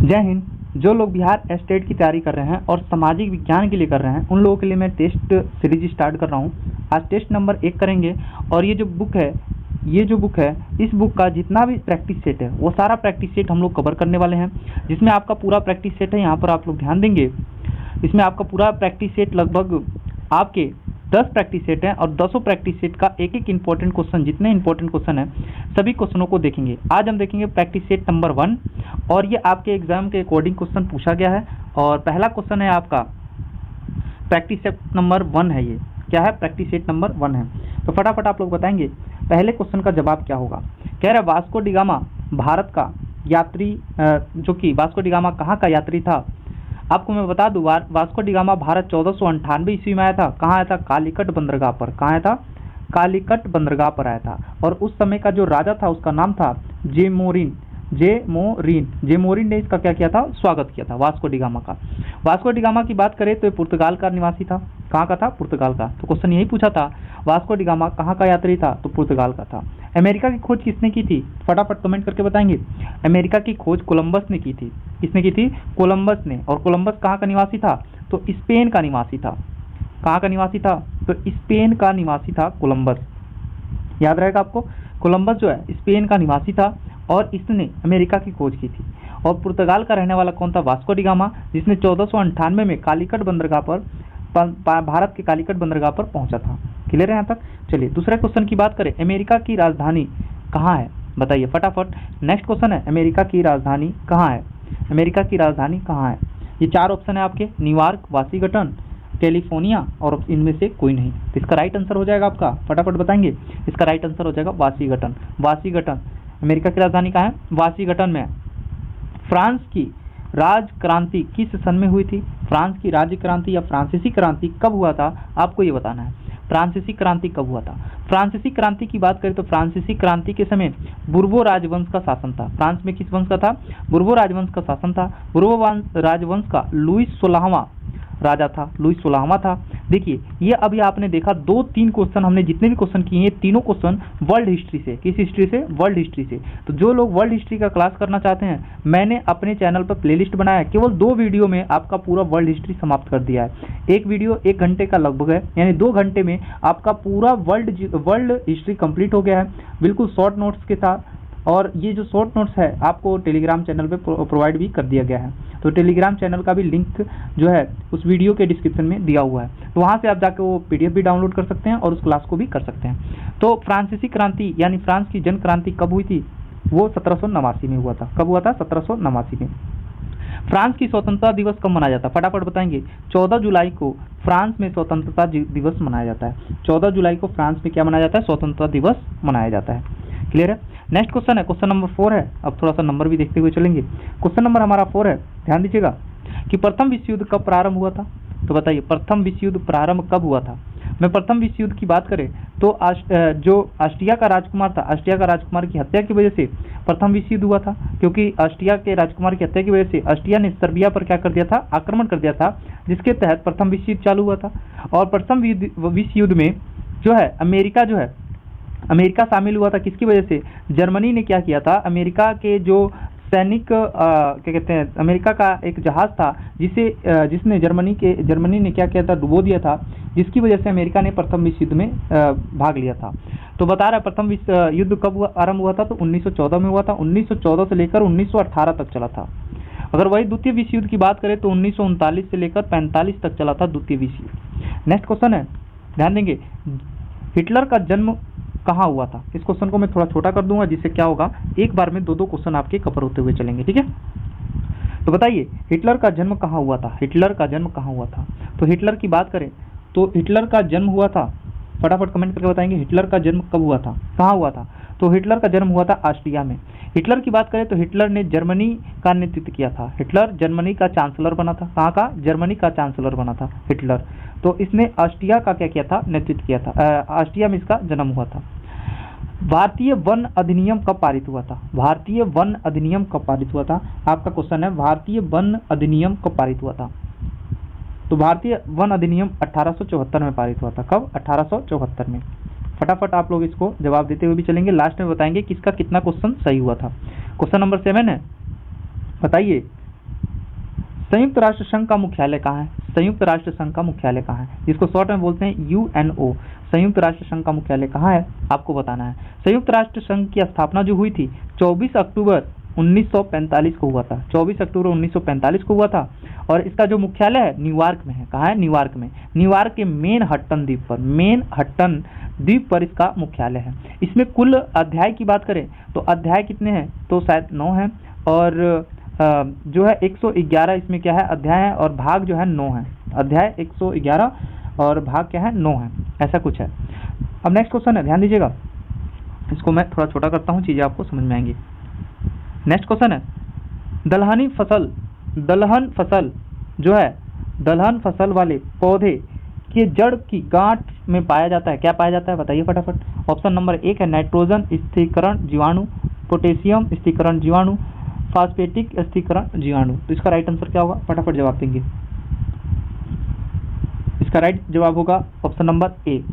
जय हिंद। जो लोग बिहार स्टेट की तैयारी कर रहे हैं और सामाजिक विज्ञान के लिए कर रहे हैं, उन लोगों के लिए मैं टेस्ट सीरीज स्टार्ट कर रहा हूँ। आज टेस्ट नंबर 1 करेंगे और ये जो बुक है, इस बुक का जितना भी प्रैक्टिस सेट है वो सारा प्रैक्टिस सेट हम लोग कवर करने वाले हैं, जिसमें आपका पूरा प्रैक्टिस सेट है। यहाँ पर आप लोग ध्यान देंगे, इसमें आपका पूरा प्रैक्टिस सेट लगभग आपके 10 प्रैक्टिस सेट हैं और 10 प्रैक्टिस सेट का एक एक इंपॉर्टेंट क्वेश्चन, जितने इंपॉर्टेंट क्वेश्चन है सभी क्वेश्चनों को देखेंगे। आज हम देखेंगे प्रैक्टिस सेट नंबर 1 और ये आपके एग्जाम के अकॉर्डिंग क्वेश्चन पूछा गया है। और पहला क्वेश्चन है आपका प्रैक्टिस सेट नंबर 1 है। ये क्या है? प्रैक्टिस सेट नंबर 1 है। तो फटाफट आप लोग बताएंगे पहले क्वेश्चन का जवाब क्या होगा। कह रहा है वास्को डी गामा भारत का यात्री, जो कि वास्को डी गामा कहाँ का यात्री था। आपको मैं बता दूं, वास्को डी गामा भारत 1498 ईस्वी में आया था। कहाँ आया था? कालीकट बंदरगाह पर। कहाँ आया था? कालीकट बंदरगाह पर आया था। और उस समय का जो राजा था उसका नाम था जेमोरिन ने इसका क्या किया था? स्वागत किया था वास्को डी गामा का। वास्को डी गामा की बात करें तो ये पुर्तगाल का निवासी था। कहाँ का था? पुर्तगाल का। तो क्वेश्चन यही पूछा था, वास्को डी गामा कहाँ का यात्री था? तो पुर्तगाल का था। अमेरिका की खोज किसने की थी? फटाफट कमेंट करके बताएंगे। अमेरिका की खोज कोलंबस ने की थी। किसने की थी? कोलंबस ने। और कोलंबस कहाँ का निवासी था? तो स्पेन का निवासी था। कहाँ का निवासी था? तो स्पेन का निवासी था कोलंबस। याद रहेगा आपको, कोलंबस जो है स्पेन का निवासी था और इसने अमेरिका की खोज की थी। और पुर्तगाल का रहने वाला कौन था? वास्को डी गामा, जिसने 1498 में कालीकट बंदरगाह पर, भारत के कालीकट बंदरगाह पर पहुंचा था। क्लियर है यहाँ तक? चलिए दूसरे क्वेश्चन की बात करें, अमेरिका की राजधानी कहाँ है? बताइए फटाफट। नेक्स्ट क्वेश्चन है, अमेरिका की राजधानी कहाँ है? अमेरिका की राजधानी कहाँ है? ये 4 ऑप्शन है आपके, न्यूयॉर्क, वाशिंगटन, कैलिफोर्निया और इनमें से कोई नहीं। तो इसका राइट आंसर हो जाएगा आपका, फटाफट बताएंगे। इसका राइट आंसर हो जाएगा वाशिंगटन। वाशिंगटन अमेरिका की राजधानी कहाँ है? वाशिंगटन में। फ्रांस की राज क्रांति किस सन में हुई थी? फ्रांस की राज्य क्रांति या फ्रांसीसी क्रांति कब हुआ था? आपको ये बताना है। फ्रांसीसी क्रांति कब हुआ था? फ्रांसीसी क्रांति की बात करें तो फ्रांसीसी क्रांति के समय बुर्बो राजवंश का शासन था। फ्रांस में किस वंश का था? बुर्बो राजवंश का शासन था। बुर्बो राजवंश का लुईस 16वां राजा था, लुईस 16वां था। देखिए ये अभी आपने देखा 2-3 क्वेश्चन, हमने जितने भी क्वेश्चन किए, तीनों क्वेश्चन वर्ल्ड हिस्ट्री से। किस हिस्ट्री से? वर्ल्ड हिस्ट्री से। तो जो लोग वर्ल्ड हिस्ट्री का क्लास करना चाहते हैं, मैंने अपने चैनल पर प्लेलिस्ट बनाया है, केवल 2 वीडियो में आपका पूरा वर्ल्ड हिस्ट्री समाप्त कर दिया है। एक वीडियो 1 घंटे का लगभग है, यानी 2 घंटे में आपका पूरा वर्ल्ड हिस्ट्री कंप्लीट हो गया है, बिल्कुल शॉर्ट नोट्स के साथ। और ये जो शॉर्ट नोट्स है आपको टेलीग्राम चैनल पे प्रोवाइड भी कर दिया गया है। तो टेलीग्राम चैनल का भी लिंक जो है उस वीडियो के डिस्क्रिप्शन में दिया हुआ है, तो वहाँ से आप जाकर वो PDF भी डाउनलोड कर सकते हैं और उस क्लास को भी कर सकते हैं। तो फ्रांसीसी क्रांति यानी फ्रांस की जन क्रांति कब हुई थी? वो 1789 में हुआ था। कब हुआ था? 1789 में। फ्रांस की स्वतंत्रता दिवस कब मनाया जाता है? फटाफट बताएंगे। 14 जुलाई को फ्रांस में स्वतंत्रता दिवस मनाया जाता है। 14 जुलाई को फ्रांस में क्या मनाया जाता है? स्वतंत्रता दिवस मनाया जाता है। क्लियर है? नेक्स्ट क्वेश्चन है, क्वेश्चन नंबर 4 है। अब थोड़ा सा नंबर भी देखते हुए चलेंगे। क्वेश्चन नंबर हमारा 4 है, ध्यान दीजिएगा कि प्रथम विश्व युद्ध कब प्रारंभ हुआ था? तो बताइए प्रथम विश्व युद्ध प्रारंभ कब हुआ था? मैं प्रथम विश्व युद्ध की बात करें तो जो ऑस्ट्रिया का राजकुमार था, ऑस्ट्रिया का राजकुमार की हत्या की वजह से प्रथम विश्व युद्ध हुआ था। क्योंकि ऑस्ट्रिया के राजकुमार की हत्या की वजह से ऑस्ट्रिया ने सर्बिया पर क्या कर दिया था? आक्रमण कर दिया था, जिसके तहत प्रथम विश्व युद्ध चालू हुआ था। और प्रथम विश्व युद्ध में जो है अमेरिका शामिल हुआ था। किसकी वजह से? जर्मनी ने क्या किया था? अमेरिका के जो सैनिक क्या कहते हैं, अमेरिका का एक जहाज था जिसने जर्मनी ने क्या किया था? डुबो दिया था, जिसकी वजह से अमेरिका ने प्रथम विश्व युद्ध में भाग लिया था। तो बता रहा है प्रथम विश्व युद्ध कब आरंभ हुआ था? तो 1914 में हुआ था। 1914 से लेकर 1918 तक चला था। अगर वही द्वितीय विश्व युद्ध की बात करें तो 1939 से लेकर 45 तक चला था द्वितीय विश्व युद्ध। नेक्स्ट क्वेश्चन है, ध्यान देंगे, हिटलर का जन्म कहाँ हुआ था? इस क्वेश्चन को मैं थोड़ा छोटा कर दूंगा, जिससे क्या होगा एक बार में 2-2 क्वेश्चन आपके कवर होते हुए चलेंगे। ठीक है, तो बताइए हिटलर का जन्म कहाँ हुआ था? हिटलर का जन्म कहाँ हुआ था? तो हिटलर की बात करें तो हिटलर का जन्म हुआ था, फटाफट कमेंट करके बताएंगे हिटलर का जन्म कब हुआ था, कहाँ हुआ था? तो हिटलर का जन्म हुआ था ऑस्ट्रिया में। हिटलर की बात करें तो हिटलर ने जर्मनी का नेतृत्व किया था। हिटलर जर्मनी का चांसलर बना था। कहाँ का? जर्मनी का चांसलर बना था हिटलर। तो इसने ऑस्ट्रिया का क्या किया था? नेतृत्व किया था। ऑस्ट्रिया में इसका जन्म हुआ था। भारतीय वन अधिनियम कब पारित हुआ था? भारतीय वन अधिनियम कब पारित हुआ था? आपका क्वेश्चन है भारतीय वन अधिनियम कब पारित हुआ था? तो भारतीय वन अधिनियम 1874 में पारित हुआ था। कब? 1874 में। फटाफट आप लोग इसको जवाब देते हुए भी चलेंगे, लास्ट में बताएंगे किसका कितना क्वेश्चन सही हुआ था। क्वेश्चन नंबर 7 है, बताइए संयुक्त राष्ट्र संघ का मुख्यालय कहाँ है? संयुक्त राष्ट्र संघ का मुख्यालय कहाँ है, जिसको शॉर्ट में बोलते हैं यूएनओ। संयुक्त राष्ट्र संघ का मुख्यालय कहाँ है, आपको बताना है। संयुक्त राष्ट्र संघ की स्थापना जो हुई थी 24 अक्टूबर 1945 को हुआ था। 24 अक्टूबर 1945 को हुआ था और इसका जो मुख्यालय है न्यूयॉर्क में है। कहाँ है? न्यूयॉर्क में। न्यूयॉर्क के मैनहट्टन द्वीप पर, मैनहट्टन द्वीप पर इसका मुख्यालय है। इसमें कुल अध्याय की बात करें तो अध्याय कितने हैं? तो शायद 9 हैं और जो है 111 इसमें क्या है? अध्याय है और भाग जो है 9 है। अध्याय 111 और भाग क्या है? 9 है, ऐसा कुछ है। अब नेक्स्ट क्वेश्चन है, ध्यान दीजिएगा, इसको मैं थोड़ा छोटा करता हूँ, चीज़ें आपको समझ में आएंगी। नेक्स्ट क्वेश्चन है, दलहनी फसल, दलहन फसल जो है, दलहन फसल वाले पौधे के जड़ की गांठ में पाया जाता है। क्या पाया जाता है बताइए फटाफट। ऑप्शन नंबर 1 है नाइट्रोजन स्थिरीकरण जीवाणु, पोटेशियम स्थिरीकरण जीवाणु, फास्फेटिक स्थिरीकरण जीवाणु। तो इसका राइट आंसर क्या होगा? फटाफट जवाब देंगे। इसका राइट जवाब होगा ऑप्शन नंबर ए,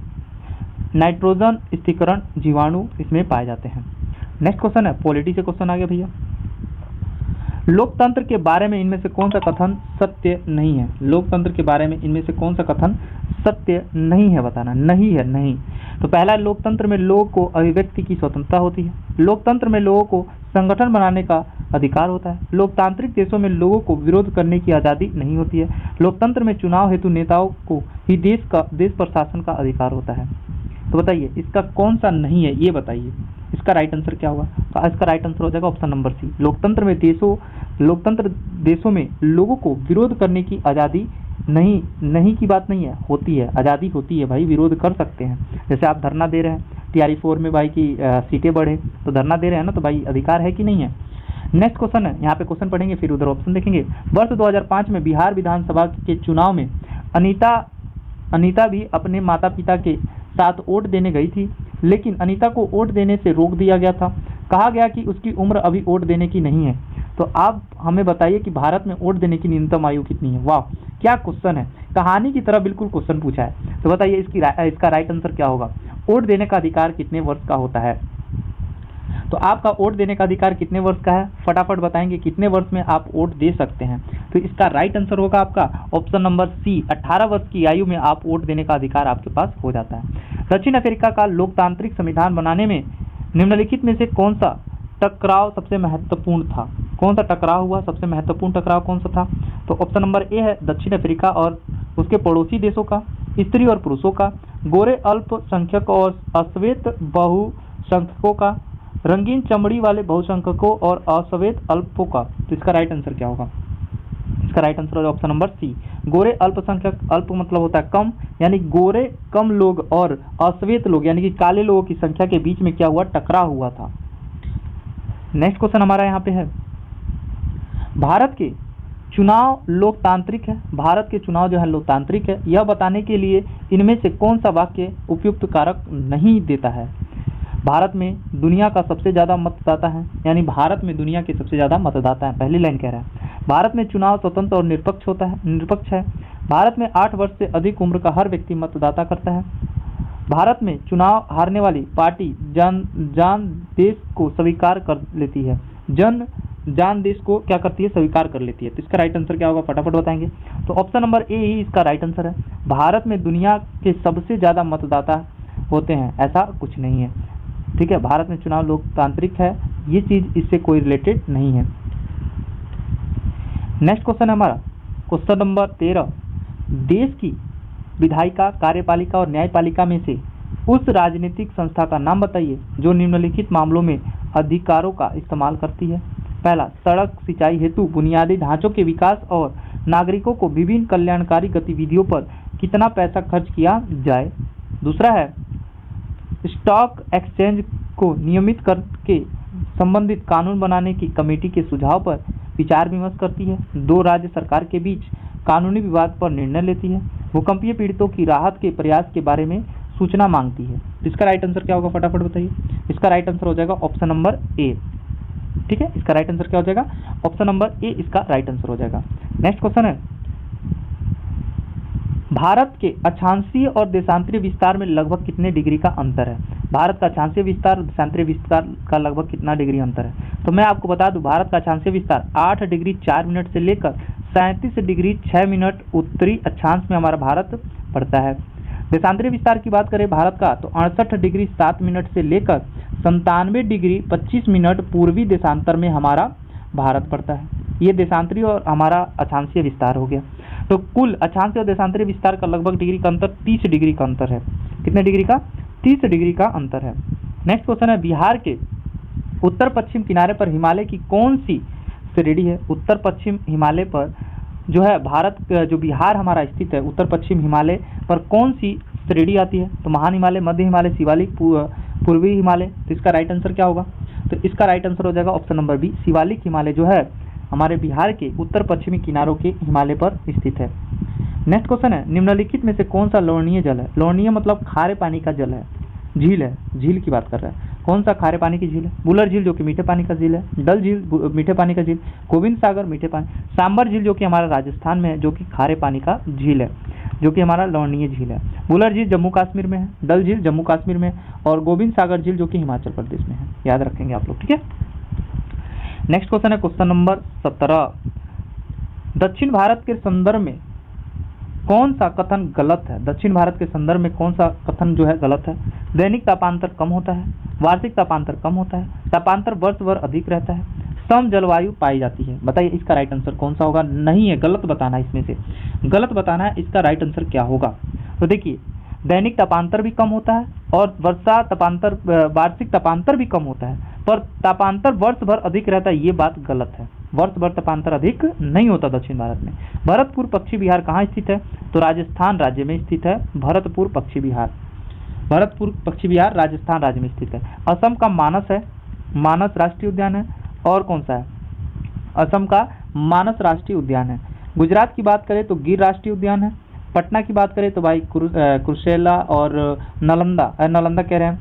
नाइट्रोजन स्थिरीकरण जीवाणु इसमें पाए जाते हैं। नेक्स्ट क्वेश्चन है, पॉलिटी से क्वेश्चन आ गया भैया। लोकतंत्र के बारे में इनमें से कौन सा कथन सत्य नहीं है? लोकतंत्र के बारे में इनमें से कौन सा कथन सत्य नहीं है, बताना। नहीं है, नहीं। तो पहला, लोकतंत्र में लोगों को अभिव्यक्ति की स्वतंत्रता होती है। लोकतंत्र में लोगों को संगठन बनाने का अधिकार होता है। लोकतांत्रिक देशों में लोगों को विरोध करने की आज़ादी नहीं होती है। लोकतंत्र में चुनाव हेतु नेताओं को ही देश प्रशासन का अधिकार होता है। तो बताइए इसका कौन सा नहीं है, ये बताइए। इसका राइट आंसर क्या होगा? तो इसका राइट आंसर हो जाएगा ऑप्शन नंबर सी, लोकतंत्र देशों में लोगों को विरोध करने की आज़ादी नहीं की बात नहीं है, होती है, आज़ादी होती है भाई, विरोध कर सकते हैं। जैसे आप धरना दे रहे हैं TRE 4 में भाई की सीटें बढ़े, तो धरना दे रहे हैं ना, तो भाई अधिकार है कि नहीं है। नेक्स्ट क्वेश्चन है, यहाँ पे क्वेश्चन पढ़ेंगे फिर उधर ऑप्शन देखेंगे। वर्ष 2005 में बिहार विधानसभा के चुनाव में अनीता भी अपने माता पिता के साथ वोट देने गई थी, लेकिन अनीता को वोट देने से रोक दिया गया था। कहा गया कि उसकी उम्र अभी वोट देने की नहीं है। तो आप हमें बताइए कि भारत में वोट देने की न्यूनतम आयु कितनी है? वाह, क्या क्वेश्चन है, कहानी की तरह बिल्कुल क्वेश्चन पूछा है। तो बताइए इसका राइट आंसर क्या होगा? वोट देने का अधिकार कितने वर्ष का होता है? तो आपका वोट देने का अधिकार कितने वर्ष का है? फटाफट बताएंगे कितने वर्ष में आप वोट दे सकते हैं। तो इसका राइट आंसर होगा आपका ऑप्शन नंबर सी, 18 वर्ष की आयु में आप वोट देने का अधिकार आपके पास हो जाता है। दक्षिण अफ्रीका का लोकतांत्रिक संविधान बनाने में निम्नलिखित में से कौन सा टकराव सबसे महत्वपूर्ण था? कौन सा टकराव हुआ, सबसे महत्वपूर्ण टकराव कौन सा था? तो ऑप्शन नंबर ए है दक्षिण अफ्रीका और उसके पड़ोसी देशों का, स्त्री और पुरुषों का, गोरे अल्पसंख्यक और अश्वेत बहुसंख्यकों का, रंगीन चमड़ी वाले बहुसंख्यकों और अश्वेत अल्पों का। तो इसका राइट आंसर क्या होगा? इसका राइट आंसर होगा ऑप्शन नंबर सी, गोरे अल्पसंख्यक। अल्प मतलब होता है कम, यानी गोरे कम लोग और अश्वेत लोग यानी कि काले लोगों की संख्या के बीच में क्या हुआ? टकराव हुआ था। नेक्स्ट क्वेश्चन हमारा यहाँ पे है, भारत के चुनाव लोकतांत्रिक है। भारत के चुनाव जो है लोकतांत्रिक है, यह बताने के लिए इनमें से कौन सा वाक्य उपयुक्त कारक नहीं देता है? भारत में दुनिया का सबसे ज़्यादा मतदाता है, यानी भारत में दुनिया के सबसे ज़्यादा मतदाता है, पहली लाइन कह रहा है। भारत में चुनाव स्वतंत्र और निष्पक्ष है। भारत में 8 वर्ष से अधिक उम्र का हर व्यक्ति मतदाता करता है। भारत में चुनाव हारने वाली पार्टी जान देश को स्वीकार कर लेती है। जान देश को क्या करती है? स्वीकार कर लेती है। तो इसका राइट आंसर क्या होगा? फटाफट बताएंगे। तो ऑप्शन नंबर ए ही इसका राइट आंसर है। भारत में दुनिया के सबसे ज़्यादा मतदाता होते हैं, ऐसा कुछ नहीं है। ठीक है, भारत में चुनाव लोकतांत्रिक है, ये चीज़ इससे कोई रिलेटेड नहीं है। नेक्स्ट क्वेश्चन है हमारा क्वेश्चन नंबर 13, देश की विधायिका, कार्यपालिका और न्यायपालिका में से उस राजनीतिक संस्था का नाम बताइए जो निम्नलिखित मामलों में अधिकारों का इस्तेमाल करती है। पहला, सड़क सिंचाई हेतु बुनियादी ढांचों के विकास और नागरिकों को विभिन्न कल्याणकारी गतिविधियों पर कितना पैसा खर्च किया जाए। दूसरा है, स्टॉक एक्सचेंज को नियमित करके संबंधित कानून बनाने की कमेटी के सुझाव पर विचार विमर्श करती है। 2 राज्य सरकार के बीच कानूनी विवाद पर निर्णय लेती है। भूकंपीय पीड़ितों की राहत के प्रयास के बारे में सूचना मांगती है। इसका राइट आंसर क्या होगा? फटाफट बताइए। इसका राइट आंसर हो जाएगा ऑप्शन नंबर ए। ठीक है, इसका राइट आंसर क्या हो जाएगा? ऑप्शन नंबर ए इसका राइट आंसर हो जाएगा। नेक्स्ट क्वेश्चन है, भारत के अक्षांशीय और देशांतरीय विस्तार में लगभग कितने डिग्री का अंतर है? भारत का अक्षांशीय विस्तार और देशांतरीय विस्तार का लगभग कितना डिग्री अंतर है? तो मैं आपको बता दूं, भारत का अक्षांशीय विस्तार 8 डिग्री 4 मिनट से लेकर 37 डिग्री 6 मिनट उत्तरी अक्षांश में हमारा भारत पड़ता है। देशांतरीय विस्तार की बात करें भारत का तो 68 डिग्री 7 मिनट से लेकर 97 डिग्री 25 मिनट पूर्वी देशांतर में हमारा भारत पड़ता है। ये देशांतरीय और हमारा अक्षांशीय विस्तार हो गया। तो कुल अक्षांशीय और देशांतरीय विस्तार का लगभग डिग्री का अंतर 30 डिग्री का अंतर है। कितने डिग्री का? 30 डिग्री का अंतर है। नेक्स्ट क्वेश्चन है, बिहार के उत्तर पश्चिम किनारे पर हिमालय की कौन सी श्रेणी है? उत्तर पश्चिम हिमालय पर जो है भारत जो बिहार हमारा स्थित है, उत्तर पश्चिम हिमालय पर कौन सी श्रेणी आती है? तो महान हिमालय, मध्य हिमालय, शिवालिक, पूर्वी हिमालय। तो इसका राइट आंसर क्या होगा? तो इसका राइट आंसर हो जाएगा option number B, Shivalik Himalaya जो है हमारे बिहार के उत्तर पश्चिमी किनारों के हिमालय पर स्थित है। नेक्स्ट क्वेश्चन है, निम्नलिखित में से कौन सा लवणीय जल है? लवणीय मतलब खारे पानी का जल है, झील है, झील की बात कर रहा है। कौन सा खारे पानी की झील है? बुलर झील जो कि मीठे पानी का झील है, डल झील मीठे पानी का झील, गोविंद सागर मीठे पानी, सांबर झील जो कि हमारा राजस्थान में है जो कि खारे पानी का झील है, जो कि हमारा लवणीय झील है। बुलर झील जम्मू कश्मीर में है, डल झील जम्मू कश्मीर में और गोविंद सागर झील जो कि हिमाचल प्रदेश में है। याद रखेंगे आप लोग, ठीक है। नेक्स्ट क्वेश्चन है क्वेश्चन नंबर 17, दक्षिण भारत के संदर्भ में कौन सा कथन गलत है? दक्षिण भारत के संदर्भ में कौन सा कथन जो है गलत है? दैनिक तापांतर कम होता है, वार्षिक तापांतर कम होता है, तापांतर वर्ष भर अधिक रहता है, सम जलवायु पाई जाती है। बताइए इसका राइट आंसर कौन सा होगा? नहीं है, गलत बताना है, इसमें से गलत बताना है। इसका राइट आंसर क्या होगा? तो देखिए, दैनिक तापांतर भी कम होता है और वर्षा तापांतर वार्षिक तापांतर भी कम होता है, पर तापांतर वर्ष भर अधिक रहता है, ये बात गलत है। वर्ष भर तापांतर अधिक नहीं होता दक्षिण भारत में। भरतपुर पश्चिम बिहार कहाँ स्थित है? तो राजस्थान राज्य में स्थित है भरतपुर पश्चिम बिहार। भरतपुर पश्चिम बिहार राजस्थान राज्य में स्थित है। असम का मानस है, मानस राष्ट्रीय उद्यान है। और कौन सा है? असम का मानस राष्ट्रीय उद्यान है। गुजरात की बात करें तो गिर राष्ट्रीय उद्यान है। पटना की बात करें तो भाई कुर्सेला और नालंदा कह रहे हैं,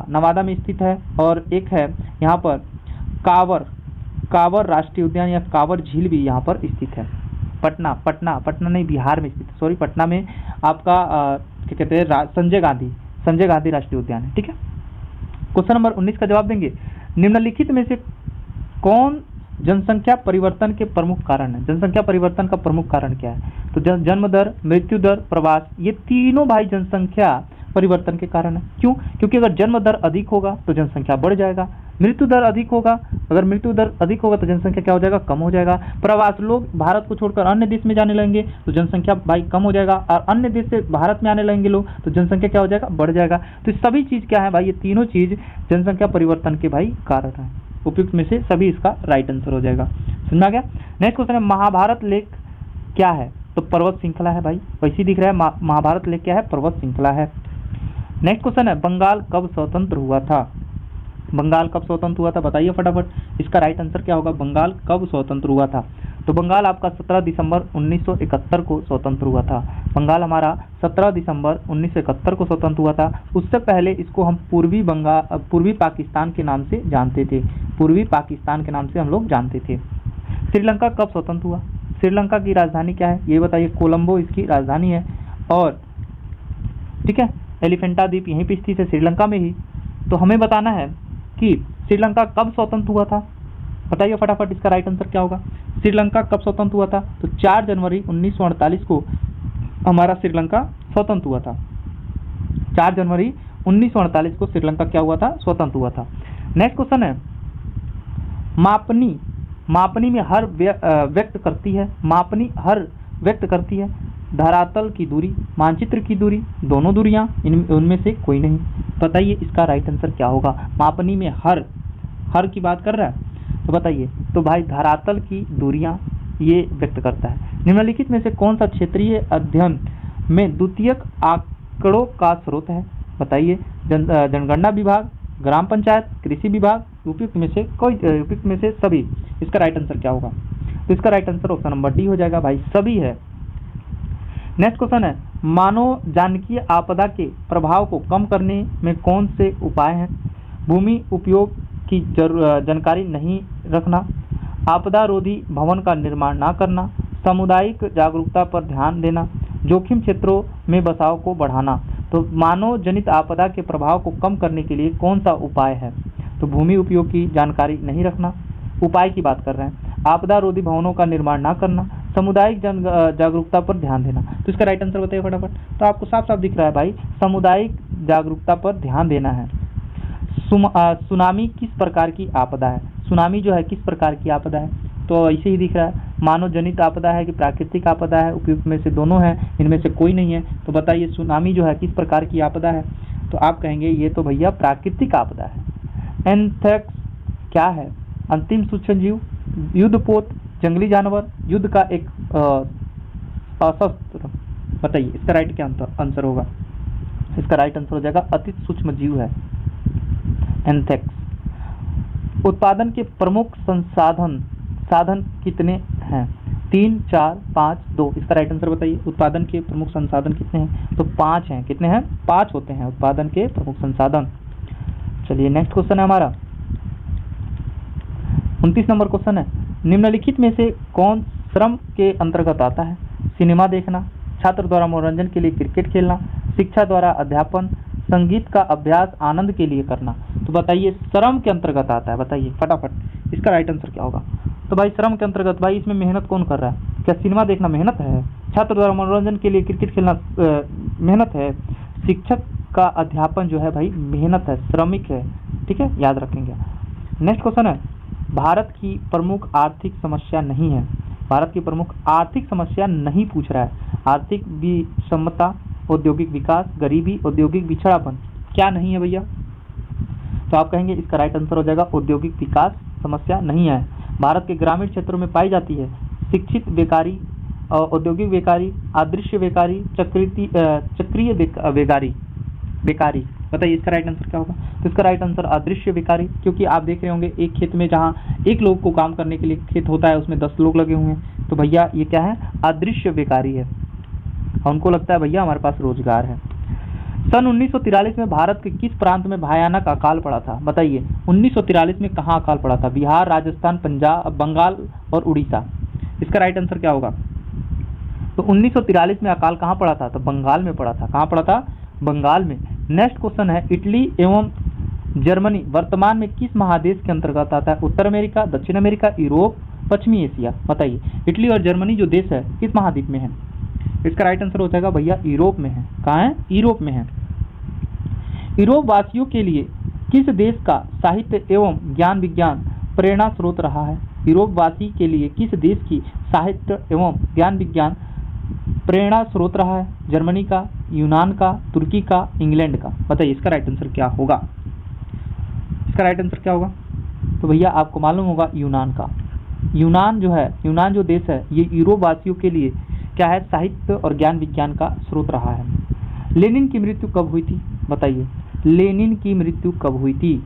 नवादा में स्थित है। और एक है यहाँ पर कांवर राष्ट्रीय उद्यान या कांवर झील भी यहाँ पर स्थित है। पटना नहीं, बिहार में स्थित है, सॉरी, पटना में आपका क्या कहते हैं, संजय गांधी राष्ट्रीय उद्यान है, ठीक है। क्वेश्चन नंबर 19 का जवाब देंगे, निम्नलिखित में से कौन जनसंख्या परिवर्तन के प्रमुख कारण है? जनसंख्या परिवर्तन का प्रमुख कारण क्या है? तो जन्म दर, मृत्यु दर, प्रवास, ये तीनों भाई जनसंख्या परिवर्तन के कारण है। क्यों? क्योंकि अगर जन्म दर अधिक होगा तो जनसंख्या बढ़ जाएगा, मृत्यु दर अधिक होगा, अगर मृत्यु दर अधिक होगा तो जनसंख्या क्या हो जाएगा? कम हो जाएगा। प्रवास, लोग भारत को छोड़कर अन्य देश में जाने लगेंगे तो जनसंख्या भाई कम हो जाएगा, और अन्य देश से भारत में आने लगेंगे लोग तो जनसंख्या क्या हो जाएगा? बढ़ जाएगा। तो सभी चीज क्या है भाई? ये तीनों चीज जनसंख्या परिवर्तन के भाई कारण है। उपयुक्त में से सभी इसका राइट आंसर हो जाएगा। समझ आ गया? नेक्स्ट क्वेश्चन है, महाभारत लेक क्या है? तो पर्वत श्रृंखला है भाई, वैसे दिख रहा है। महाभारत लेक क्या है? पर्वत श्रृंखला है। नेक्स्ट क्वेश्चन है, बंगाल कब स्वतंत्र हुआ था? बंगाल कब स्वतंत्र हुआ था? बताइए फटाफट, इसका राइट आंसर क्या होगा? बंगाल कब स्वतंत्र हुआ था? तो बंगाल आपका 17 दिसंबर 1971 को स्वतंत्र हुआ था। बंगाल हमारा 17 दिसंबर 1971 को स्वतंत्र हुआ था। उससे पहले इसको हम पूर्वी पाकिस्तान के नाम से जानते थे। पूर्वी पाकिस्तान के नाम से हम लोग जानते थे। श्रीलंका कब स्वतंत्र हुआ? श्रीलंका की राजधानी क्या है ये बताइए? कोलंबो इसकी राजधानी है। और ठीक है, एलिफेंटा द्वीप यहीं पे स्थित है, श्रीलंका में ही। तो हमें बताना है कि श्रीलंका कब स्वतंत्र हुआ था, बताइए फटाफट, इसका राइट आंसर क्या होगा? श्रीलंका कब स्वतंत्र हुआ था? तो 4 जनवरी 1948 को हमारा श्रीलंका स्वतंत्र हुआ था। 4 जनवरी 1948 को श्रीलंका क्या हुआ था? स्वतंत्र हुआ था। नेक्स्ट क्वेश्चन है, मापनी में हर व्यक्त करती है, मापनी हर व्यक्त करती है धरातल की दूरी, मानचित्र की दूरी, दोनों दूरियां, उनमें से कोई नहीं। बताइए इसका राइट आंसर क्या होगा? मापनी में हर की बात कर रहा है तो बताइए। तो भाई धरातल की दूरियां ये व्यक्त करता है। निम्नलिखित में से कौन सा क्षेत्रीय अध्ययन में द्वितीयक आंकड़ों का स्रोत है? बताइए। जनगणना विभाग, ग्राम पंचायत, कृषि विभाग, उपयुक्त में से सभी। इसका राइट आंसर क्या होगा? तो इसका right answer option number D हो जाएगा भाई, सभी है। नेक्स्ट क्वेश्चन है, मानव जानकीय आपदा के प्रभाव को कम करने में कौन से उपाय हैं? भूमि उपयोग की जानकारी नहीं रखना, आपदा रोधी भवन का निर्माण न करना, सामुदायिक जागरूकता पर ध्यान देना, जोखिम क्षेत्रों में बसाव को बढ़ाना। तो मानव जनित आपदा के प्रभाव को कम करने के लिए कौन सा उपाय है? तो भूमि उपयोग की जानकारी नहीं रखना, उपाय की बात कर रहे हैं। आपदा रोधी भवनों का निर्माण ना करना, सामुदायिक जन जागरूकता पर ध्यान देना। तो इसका राइट आंसर बताइए फटाफट। तो आपको साफ साफ दिख रहा है भाई, सामुदायिक जागरूकता पर ध्यान देना है। सुनामी किस प्रकार की आपदा है? सुनामी जो है किस प्रकार की आपदा है? तो ऐसे ही दिख रहा है, मानव जनित आपदा है कि प्राकृतिक आपदा है, उपयुक्त में से दोनों है, इनमें से कोई नहीं है। तो बताइए सुनामी जो है किस प्रकार की आपदा है? तो आप कहेंगे ये तो भैया प्राकृतिक आपदा है। एंथ्रेक्स क्या है? अंतिम सूक्ष्म जीव, युद्धपोत, जंगली जानवर, युद्ध का एक सशस्त्र। बताइए इसका राइट क्या आंसर होगा? इसका राइट आंसर हो जाएगा अति सूक्ष्म जीव है एंथ्रेक्स। उत्पादन के प्रमुख साधन कितने हैं? 3, 4, 5, 2। इसका राइट आंसर बताइए। उत्पादन के प्रमुख संसाधन कितने हैं? तो 5 हैं। कितने हैं? 5 होते हैं उत्पादन के प्रमुख संसाधन। चलिए नेक्स्ट क्वेश्चन है हमारा 29 नंबर क्वेश्चन है, निम्नलिखित में से कौन श्रम के अंतर्गत आता है? सिनेमा देखना, छात्र द्वारा मनोरंजन के लिए क्रिकेट खेलना, शिक्षा द्वारा अध्यापन, संगीत का अभ्यास आनंद के लिए करना। तो बताइए श्रम के अंतर्गत आता है, बताइए फटाफट इसका राइट आंसर क्या होगा? तो भाई श्रम के अंतर्गत भाई इसमें मेहनत कौन कर रहा है? क्या सिनेमा देखना मेहनत है? छात्र द्वारा मनोरंजन के लिए क्रिकेट खेलना मेहनत है? शिक्षक का अध्यापन जो है भाई मेहनत है, श्रमिक है। ठीक है, याद रखेंगे। नेक्स्ट क्वेश्चन है, भारत की प्रमुख आर्थिक समस्या नहीं है। भारत की प्रमुख आर्थिक समस्या नहीं पूछ रहा है। आर्थिक विषमता, औद्योगिक विकास, गरीबी, औद्योगिक पिछड़ापन क्या नहीं है भैया? तो आप कहेंगे इसका राइट आंसर हो जाएगा औद्योगिक विकास समस्या नहीं है। भारत के ग्रामीण क्षेत्रों में पाई जाती है शिक्षित बेकारी, औद्योगिक बेकारी, अदृश्य बेकारी, चक्रीय बेकारी। बताइए इसका राइट आंसर क्या होगा? तो इसका राइट आंसर अदृश्य बेकारी, क्योंकि आप देख रहे होंगे एक खेत में जहाँ एक लोग को काम करने के लिए खेत होता है उसमें 10 लोग लगे हुए हैं। तो भैया ये क्या है? अदृश्य बेकारी है। उनको लगता है भैया हमारे पास रोजगार है। सन 1943 में भारत के किस प्रांत में भयानक अकाल पड़ा था? बताइए 1943 में कहाँ अकाल पड़ा था? बिहार, राजस्थान, पंजाब, बंगाल और उड़ीसा। इसका राइट आंसर क्या होगा? तो 1943 में अकाल कहाँ पड़ा था? तो बंगाल में पड़ा था। कहाँ पड़ा था? बंगाल में। नेक्स्ट क्वेश्चन है, इटली एवं जर्मनी वर्तमान में किस महादेश के अंतर्गत आता है? उत्तर अमेरिका, दक्षिण अमेरिका, यूरोप, पश्चिमी एशिया। बताइए इटली और जर्मनी जो देश है किस महाद्वीप में है? इसका राइट आंसर हो जाएगा भैया यूरोप में है। कहाँ है? यूरोप में है। यूरोप वासियों के लिए किस देश का साहित्य एवं ज्ञान विज्ञान प्रेरणा स्रोत रहा है? यूरोप वासी के लिए किस देश की साहित्य एवं ज्ञान विज्ञान प्रेरणा स्रोत रहा है? जर्मनी का, यूनान का, तुर्की का, इंग्लैंड का। बताइए इसका राइट आंसर क्या होगा? इसका राइट आंसर क्या होगा? तो भैया आपको मालूम होगा यूनान का। यूनान जो है, यूनान जो देश है ये यूरोप वासियों के लिए क्या है? साहित्य और ज्ञान विज्ञान का स्रोत रहा है। लेनिन की मृत्यु कब हुई थी? बताइए लेनिन की मृत्यु कब हुई थी?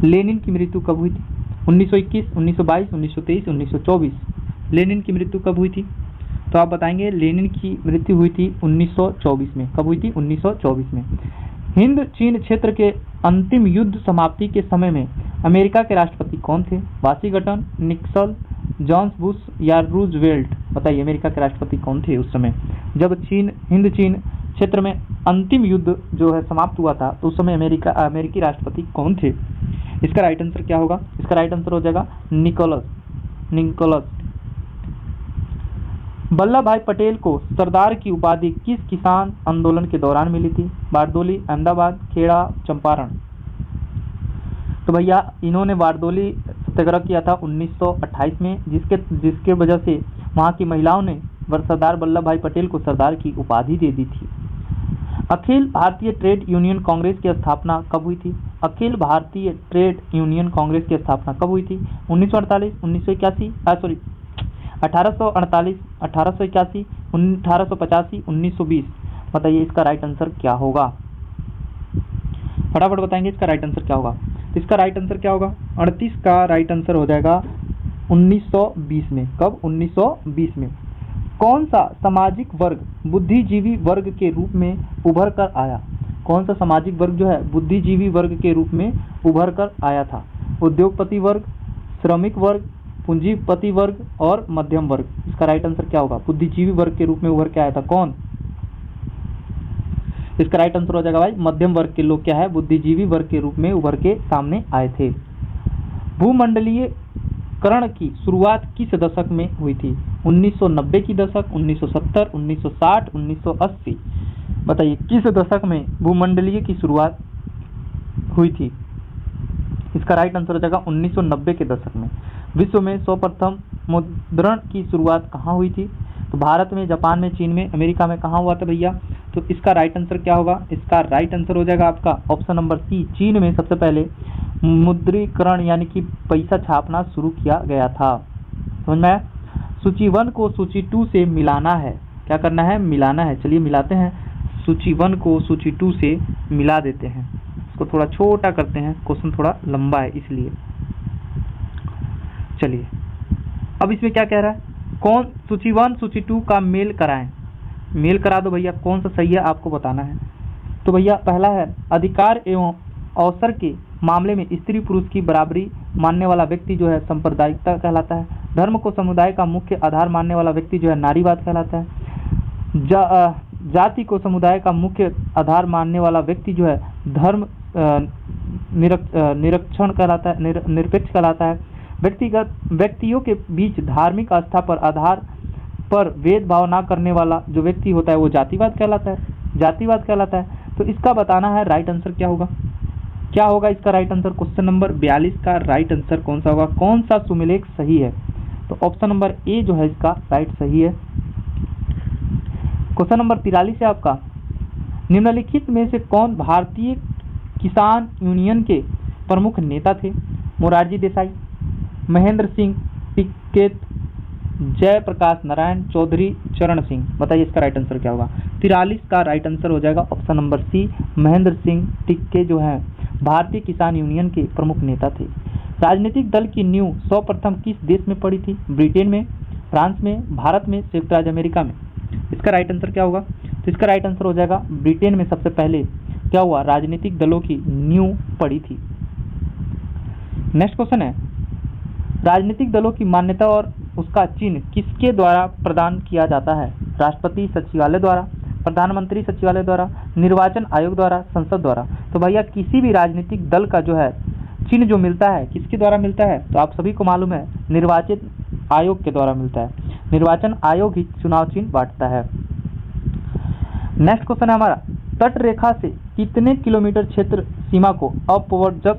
लेनिन की मृत्यु कब हुई थी? 1921, 1922, 1923, 1924। लेनिन की मृत्यु कब हुई थी? तो आप बताएंगे लेनिन की मृत्यु हुई थी 1924 में। कब हुई थी? 1924 में। हिंद चीन क्षेत्र के अंतिम युद्ध समाप्ति के समय में अमेरिका के राष्ट्रपति कौन थे? वाशिंगटन, निक्सन, जॉन बुश या रूजवेल्ट। बताइए अमेरिका के राष्ट्रपति कौन थे उस समय जब हिंद चीन क्षेत्र में अंतिम युद्ध जो है समाप्त हुआ था? तो उस समय अमेरिकी राष्ट्रपति कौन थे? इसका राइट आंसर क्या होगा? इसका राइट आंसर हो जाएगा निकोलस। वल्लभ भाई पटेल को सरदार की उपाधि किस किसान आंदोलन के दौरान मिली थी? बारदोली, अहमदाबाद, खेड़ा, चंपारण। तो भैया इन्होंने बारदोली सत्याग्रह किया था 1928 में, जिसके वजह से वहाँ की महिलाओं ने सरदार वल्लभ भाई पटेल को सरदार की उपाधि दे दी थी। अखिल भारतीय ट्रेड यूनियन कांग्रेस की स्थापना कब हुई थी? अखिल भारतीय ट्रेड यूनियन कांग्रेस की स्थापना कब हुई थी? 1948, 1981, 1848, 1881, 1885, 1920। बताइए इसका राइट आंसर क्या होगा? फटाफट बताएंगे इसका राइट आंसर क्या होगा? इसका राइट आंसर क्या होगा? 38 का राइट आंसर हो जाएगा 1920 में। कब? 1920 में। कौन सा सामाजिक वर्ग बुद्धिजीवी वर्ग के रूप में उभर कर आया? कौन सा सामाजिक वर्ग जो है बुद्धिजीवी वर्ग के रूप में उभर कर आया था? उद्योगपति वर्ग, श्रमिक वर्ग, पूंजीपति वर्ग और मध्यम वर्ग। इसका राइट आंसर क्या होगा? बुद्धिजीवी वर्ग के रूप में उभर के आया था कौन? इसका राइट आंसर हो जाएगा भाई मध्यम वर्ग के लोग क्या है? बुद्धिजीवी वर्ग के रूप में उभर के सामने आए थे। भूमंडलीय विमुद्रीकरण की शुरुआत किस दशक में हुई थी? 1990 की दशक, 1970, 1960, 1980। बताइए किस दशक में भूमंडलीय की शुरुआत हुई थी? इसका राइट आंसर हो जाएगा 1990 के दशक में। विश्व में सर्वप्रथम मुद्रण की शुरुआत कहाँ हुई थी? तो भारत में, जापान में, चीन में, अमेरिका में कहाँ हुआ था भैया? तो इसका राइट आंसर क्या होगा? इसका राइट आंसर हो जाएगा आपका ऑप्शन नंबर सी, चीन में सबसे पहले मुद्रीकरण यानी कि पैसा छापना शुरू किया गया था। समझ में आया? सूची 1 को सूची 2 से मिलाना है। क्या करना है? मिलाना है। चलिए मिलाते हैं, सूची 1 को सूची 2 से मिला देते हैं। इसको थोड़ा छोटा करते हैं, क्वेश्चन थोड़ा लंबा है इसलिए। चलिए अब इसमें क्या कह रहा है? कौन सूची 1 सूची 2 का मेल कराएं। मेल करा दो भैया, कौन सा सही है आपको बताना है। तो भैया पहला है, अधिकार एवं अवसर के मामले में स्त्री पुरुष की बराबरी मानने वाला व्यक्ति जो है सांप्रदायिकता कहलाता है। धर्म को समुदाय का मुख्य आधार मानने वाला व्यक्ति जो है नारीवाद कहलाता है। जाति को समुदाय का मुख्य आधार मानने वाला व्यक्ति जो है धर्म निरक्षण कहलाता है, निरपेक्ष कहलाता है। व्यक्तियों के बीच धार्मिक आस्था पर आधार पर भेदभाव न करने वाला जो व्यक्ति होता है वो जातिवाद कहलाता है। तो इसका बताना है राइट आंसर क्या होगा। क्या होगा इसका राइट आंसर? क्वेश्चन नंबर 42 का राइट आंसर कौन सा होगा? कौन सा सुमेलेख सही है? तो ऑप्शन नंबर ए जो है इसका राइट सही है। क्वेश्चन नंबर 43 है आपका, निम्नलिखित में से कौन भारतीय किसान यूनियन के प्रमुख नेता थे? मोरारजी देसाई, महेंद्र सिंह टिकैत, जयप्रकाश नारायण, चौधरी चरण सिंह। बताइए इसका राइट आंसर क्या होगा? 43 का राइट आंसर हो जाएगा option number C, Mahendra Singh Tikait जो है भारतीय किसान यूनियन के प्रमुख नेता थे। राजनीतिक दल की नींव सर्वप्रथम किस देश में पड़ी थी? ब्रिटेन में, फ्रांस में, भारत में, संयुक्त राज्य अमेरिका में। इसका राइट आंसर क्या होगा? तो इसका राइट आंसर हो जाएगा ब्रिटेन में सबसे पहले क्या हुआ? राजनीतिक दलों की नींव पड़ी थी। नेक्स्ट क्वेश्चन है, राजनीतिक दलों की मान्यता और उसका चिन्ह किसके द्वारा प्रदान किया जाता है? राष्ट्रपति सचिवालय द्वारा, प्रधानमंत्री सचिवालय द्वारा, निर्वाचन आयोग द्वारा, संसद द्वारा। तो भैया किसी भी राजनीतिक दल का जो है चिन्ह जो मिलता है किसके द्वारा मिलता है? तो आप सभी को मालूम है निर्वाचन आयोग के द्वारा मिलता है। निर्वाचन आयोग ही चुनाव चिन्ह बांटता है। नेक्स्ट क्वेश्चन है हमारा, तट रेखा से कितने किलोमीटर क्षेत्र सीमा को अपवर्जक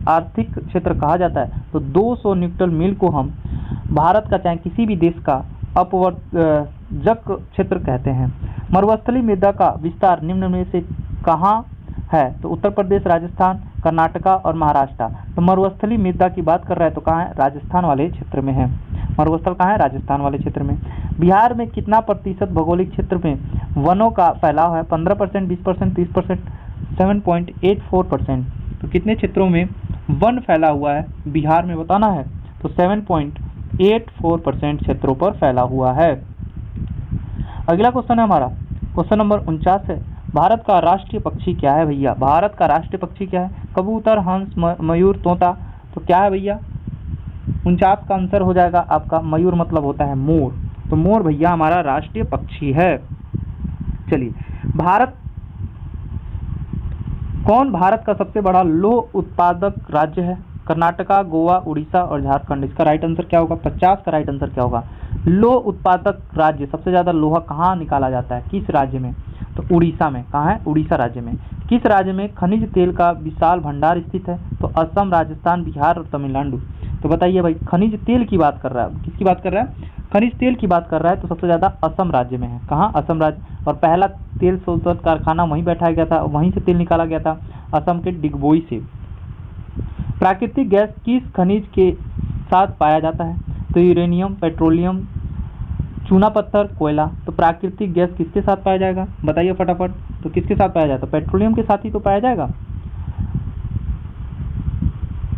आर्थिक क्षेत्र कहा जाता है? तो 200 न्यूटन मील को हम भारत का चाहे किसी भी देश का अपवर्जक क्षेत्र कहते हैं। मरुस्थलीय मृदा का विस्तार निम्न में से कहाँ है? तो उत्तर प्रदेश, राजस्थान, कर्नाटका और महाराष्ट्र। तो मरुस्थलीय मृदा की बात कर रहा है तो कहाँ है? राजस्थान वाले क्षेत्र में है। मरुस्थल कहाँ है? राजस्थान वाले क्षेत्र में। बिहार में कितना प्रतिशत भौगोलिक क्षेत्र में वनों का फैलाव है? 15%, 20%, 30%, 7.84%। तो कितने क्षेत्रों में वन फैला हुआ है बिहार में बताना है? तो 7.84% क्षेत्रों पर फैला हुआ है। अगला क्वेश्चन है हमारा, क्वेश्चन नंबर 49 है, भारत का राष्ट्रीय पक्षी क्या है भैया? भारत का राष्ट्रीय पक्षी क्या है? कबूतर, हंस, मयूर, तोता। तो क्या है भैया? 49 का आंसर हो जाएगा आपका मयूर, मतलब होता है मोर। तो मोर भैया हमारा राष्ट्रीय पक्षी है। चलिए, कौन भारत का सबसे बड़ा लौह उत्पादक राज्य है? कर्नाटका, गोवा, उड़ीसा और झारखंड। इसका राइट आंसर क्या होगा? 50 का राइट आंसर क्या होगा? लौह उत्पादक राज्य, सबसे ज्यादा लोहा कहाँ निकाला जाता है? किस राज्य में? तो उड़ीसा में। कहाँ है? उड़ीसा राज्य में। किस राज्य में खनिज तेल का विशाल भंडार स्थित है? तो असम, राजस्थान, बिहार और तमिलनाडु। तो बताइए भाई, खनिज तेल की बात कर रहा है, किसकी बात कर रहा है? खनिज तेल की बात कर रहा है। तो सबसे ज्यादा असम राज्य में है। कहाँ? असम राज्य। और पहला तेल शोधक कारखाना वहीं बैठाया गया था, वहीं से तेल निकाला गया था, असम के डिगबोई से। प्राकृतिक गैस किस खनिज के साथ पाया जाता है? तो यूरेनियम, पेट्रोलियम, चूना पत्थर, कोयला। तो प्राकृतिक गैस किसके साथ पाया जाएगा? बताइए फटाफट। तो किसके साथ पाया जाता है? पेट्रोलियम के साथ ही तो पाया जाएगा।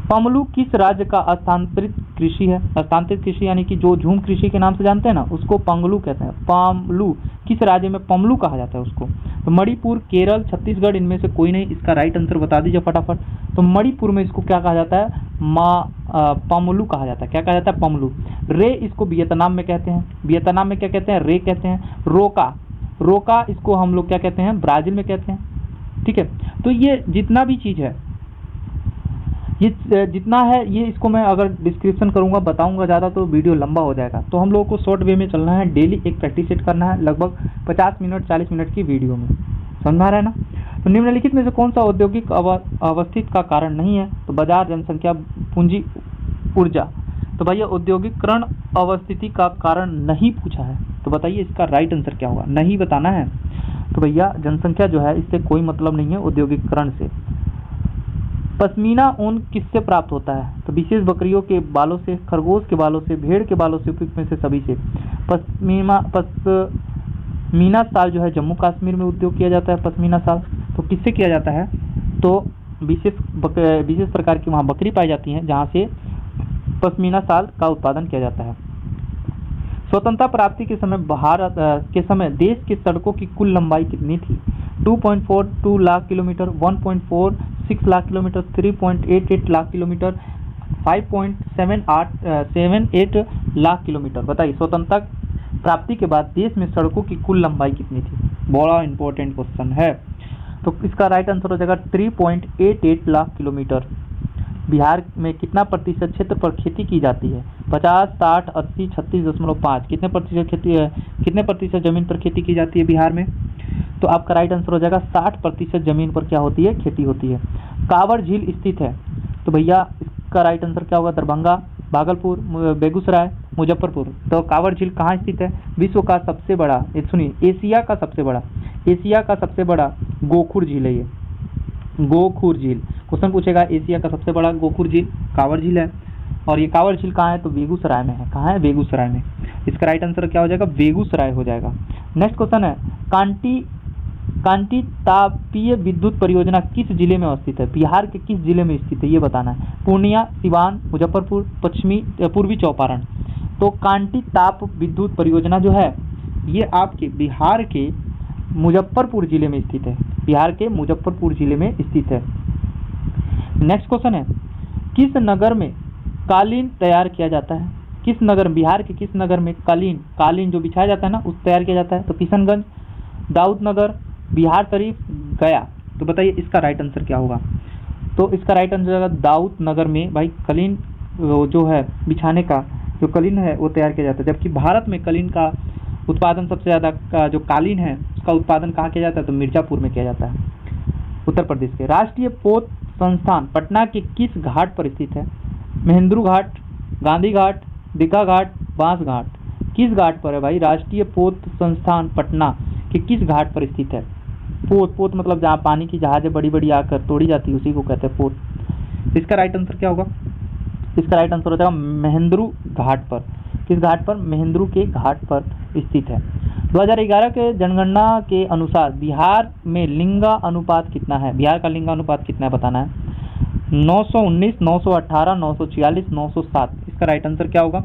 पमलू किस राज्य का स्थानांतरित कृषि है? स्थानांतरित कृषि यानी कि जो झूम कृषि के नाम से जानते हैं ना, उसको पंगलू कहते हैं। पमलू किस राज्य में पमलू कहा जाता है उसको? तो मणिपुर, केरल, छत्तीसगढ़, इनमें से कोई नहीं। इसका राइट आंसर बता दीजिए फटाफट। तो मणिपुर में इसको क्या कहा जाता है? पमलू कहा जाता है। क्या कहा जाता है? पमलू। रे इसको वियतनाम में कहते हैं। वियतनाम में क्या कहते हैं? रे कहते हैं। रोका इसको हम लोग क्या कहते हैं? ब्राजील में कहते हैं। ठीक है। तो ये जितना भी चीज है ये जितना है ये, इसको मैं अगर डिस्क्रिप्शन करूँगा, बताऊँगा ज़्यादा तो वीडियो लंबा हो जाएगा। तो हम लोगों को शॉर्ट वे में चलना है, डेली एक प्रैक्टिस सेट करना है, लगभग 50 मिनट 40 मिनट की वीडियो में। समझ में आ रहा है ना? तो निम्नलिखित में से कौन सा औद्योगिक अवस्थित का कारण नहीं है? तो बाजार, जनसंख्या, पूंजी, ऊर्जा। तो भैया औद्योगिकरण अवस्थिति का कारण नहीं पूछा है, तो बताइए इसका राइट आंसर क्या होगा? नहीं बताना है। तो भैया जनसंख्या जो है इससे कोई मतलब नहीं है औद्योगिकरण से। पश्मीना ऊन किससे प्राप्त होता है? तो विशेष बकरियों के बालों से, खरगोश के बालों से, भेड़ के बालों से, उपयुक्त में से सभी से। पश्मीना शाल जो है जम्मू कश्मीर में उद्योग किया जाता है। पश्मीना शाल तो किससे किया जाता है? तो विशेष प्रकार की वहाँ बकरी पाई जाती हैं जहाँ से पश्मीना शाल का उत्पादन किया जाता है। स्वतंत्रता प्राप्ति के समय भारत के समय देश की सड़कों की कुल लंबाई कितनी थी? 2.42 lakh kilometre, 1.46 lakh kilometre, 3.88 lakh kilometre, 5.78 lakh kilometre. बताइए स्वतंत्रता प्राप्ति के बाद देश में सड़कों की कुल लंबाई कितनी थी? बड़ा इंपॉर्टेंट क्वेश्चन है। तो इसका राइट आंसर हो जाएगा 3.88 लाख किलोमीटर। बिहार में कितना प्रतिशत क्षेत्र पर खेती की जाती है? 50, 60, 80, 36.5। कितने प्रतिशत जमीन पर खेती की जाती है बिहार में? तो आपका राइट आंसर हो जाएगा 60% जमीन पर क्या होती है? खेती होती है। कांवड़ झील स्थित है, तो भैया इसका राइट आंसर क्या होगा? दरभंगा, भागलपुर, बेगूसराय, मुजफ्फरपुर। तो कांवड़ झील कहाँ स्थित है? विश्व का सबसे बड़ा, सुनिए, एशिया का सबसे बड़ा गोखुर झील है ये, गोखुर झील। क्वेश्चन पूछेगा एशिया का सबसे बड़ा गोखुर झील कांवड़ झील है। और ये कांवड़ झील कहाँ है? तो बेगूसराय में है। कहाँ है? बेगूसराय में। इसका राइट आंसर क्या हो जाएगा? बेगूसराय हो जाएगा। नेक्स्ट क्वेश्चन है, कांटी तापीय विद्युत परियोजना किस जिले में अवस्थित है? बिहार के किस जिले में स्थित है ये बताना है। पूर्णिया, सिवान, मुजफ्फरपुर, पूर्वी चंपारण। तो कांटी ताप विद्युत परियोजना जो है ये आपके बिहार के मुजफ्फरपुर जिले में स्थित है। बिहार के मुजफ्फरपुर जिले में स्थित है। नेक्स्ट क्वेश्चन है, किस नगर में कालीन तैयार किया जाता है? किस नगर, बिहार के किस नगर में कालीन जो बिछाया जाता है ना, उस तैयार किया जाता है? तो किशनगंज, दाऊदनगर, बिहार शरीफ, गया। तो बताइए इसका राइट आंसर क्या होगा? तो इसका राइट आंसर होगा दाऊदनगर में भाई कालीन जो है बिछाने का जो कालीन है वो तैयार किया जाता है। जबकि भारत में कालीन का उत्पादन सबसे ज़्यादा, जो कालीन है उसका उत्पादन कहाँ किया जाता है? तो मिर्जापुर में किया जाता है, उत्तर प्रदेश के। राष्ट्रीय पोत संस्थान पटना के किस घाट पर स्थित है? महेंद्रू घाट, गांधी घाट, दीघा घाट, बांस घाट। किस घाट पर है भाई? राष्ट्रीय पोत संस्थान पटना के किस घाट पर स्थित है? पोत मतलब जहाँ पानी की जहाजें बड़ी बड़ी आकर तोड़ी जाती है उसी को कहते हैं पोत। इसका राइट आंसर क्या होगा? इसका राइट आंसर हो जाएगा महेंद्रू घाट पर। किस घाट पर? महेंद्रू के घाट पर स्थित है। 2011 के जनगणना के अनुसार बिहार में लिंगा अनुपात कितना है? बिहार का लिंगा अनुपात कितना है बताना है। 919, 918, 946, 907। इसका राइट आंसर क्या होगा?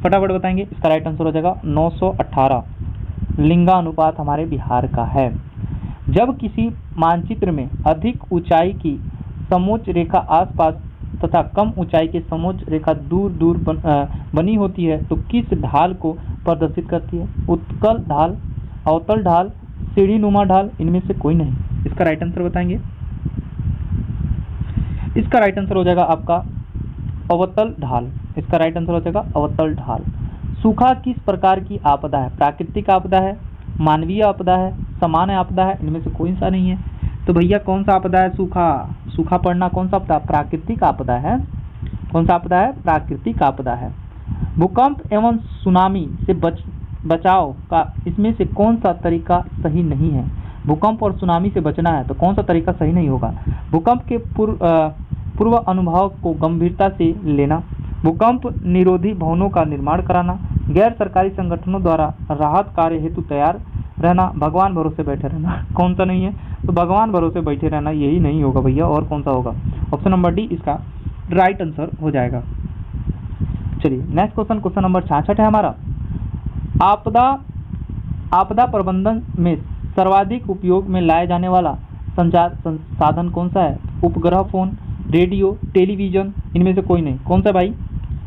फटाफट बताएंगे। इसका राइट आंसर हो जाएगा 918 लिंगा अनुपात हमारे बिहार का है। जब किसी मानचित्र में अधिक ऊंचाई की समोच्च रेखा आसपास तथा कम ऊंचाई की समोच्च रेखा दूर दूर बनी होती है तो किस ढाल को प्रदर्शित करती है? उत्कल ढाल, अवतल ढाल, सीढ़ी नुमा ढाल, इनमें से कोई नहीं। इसका राइट आंसर बताएंगे। इसका राइट आंसर हो जाएगा आपका अवतल ढाल। इसका राइट आंसर हो जाएगा अवतल ढाल। सूखा किस प्रकार की आपदा है? प्राकृतिक आपदा है, मानवीय आपदा है, सामान्य आपदा है, इनमें से कोई सा नहीं है। तो भैया कौन सा आपदा है? सूखा पड़ना कौन सा आपदा? प्राकृतिक आपदा है। कौन सा आपदा है? प्राकृतिक आपदा है। भूकंप एवं सुनामी से बचाव का इसमें से कौन सा तरीका सही नहीं है? भूकंप और सुनामी से बचना है तो कौन सा तरीका सही नहीं होगा? भूकंप के पूर्व अनुभव को गंभीरता से लेना, भूकंप निरोधी भवनों का निर्माण कराना, गैर सरकारी संगठनों द्वारा राहत कार्य हेतु तैयार रहना, भगवान भरोसे बैठे रहना। कौन सा नहीं है? तो भगवान भरोसे बैठे रहना यही नहीं होगा भैया। और कौन सा होगा? ऑप्शन नंबर डी इसका राइट आंसर हो जाएगा। चलिए नेक्स्ट क्वेश्चन नंबर 66 है हमारा। आपदा प्रबंधन में सर्वाधिक उपयोग में लाया जाने वाला संचार साधन कौन सा है? उपग्रह फोन, रेडियो, टेलीविजन, इनमें से कोई नहीं। कौन सा भाई?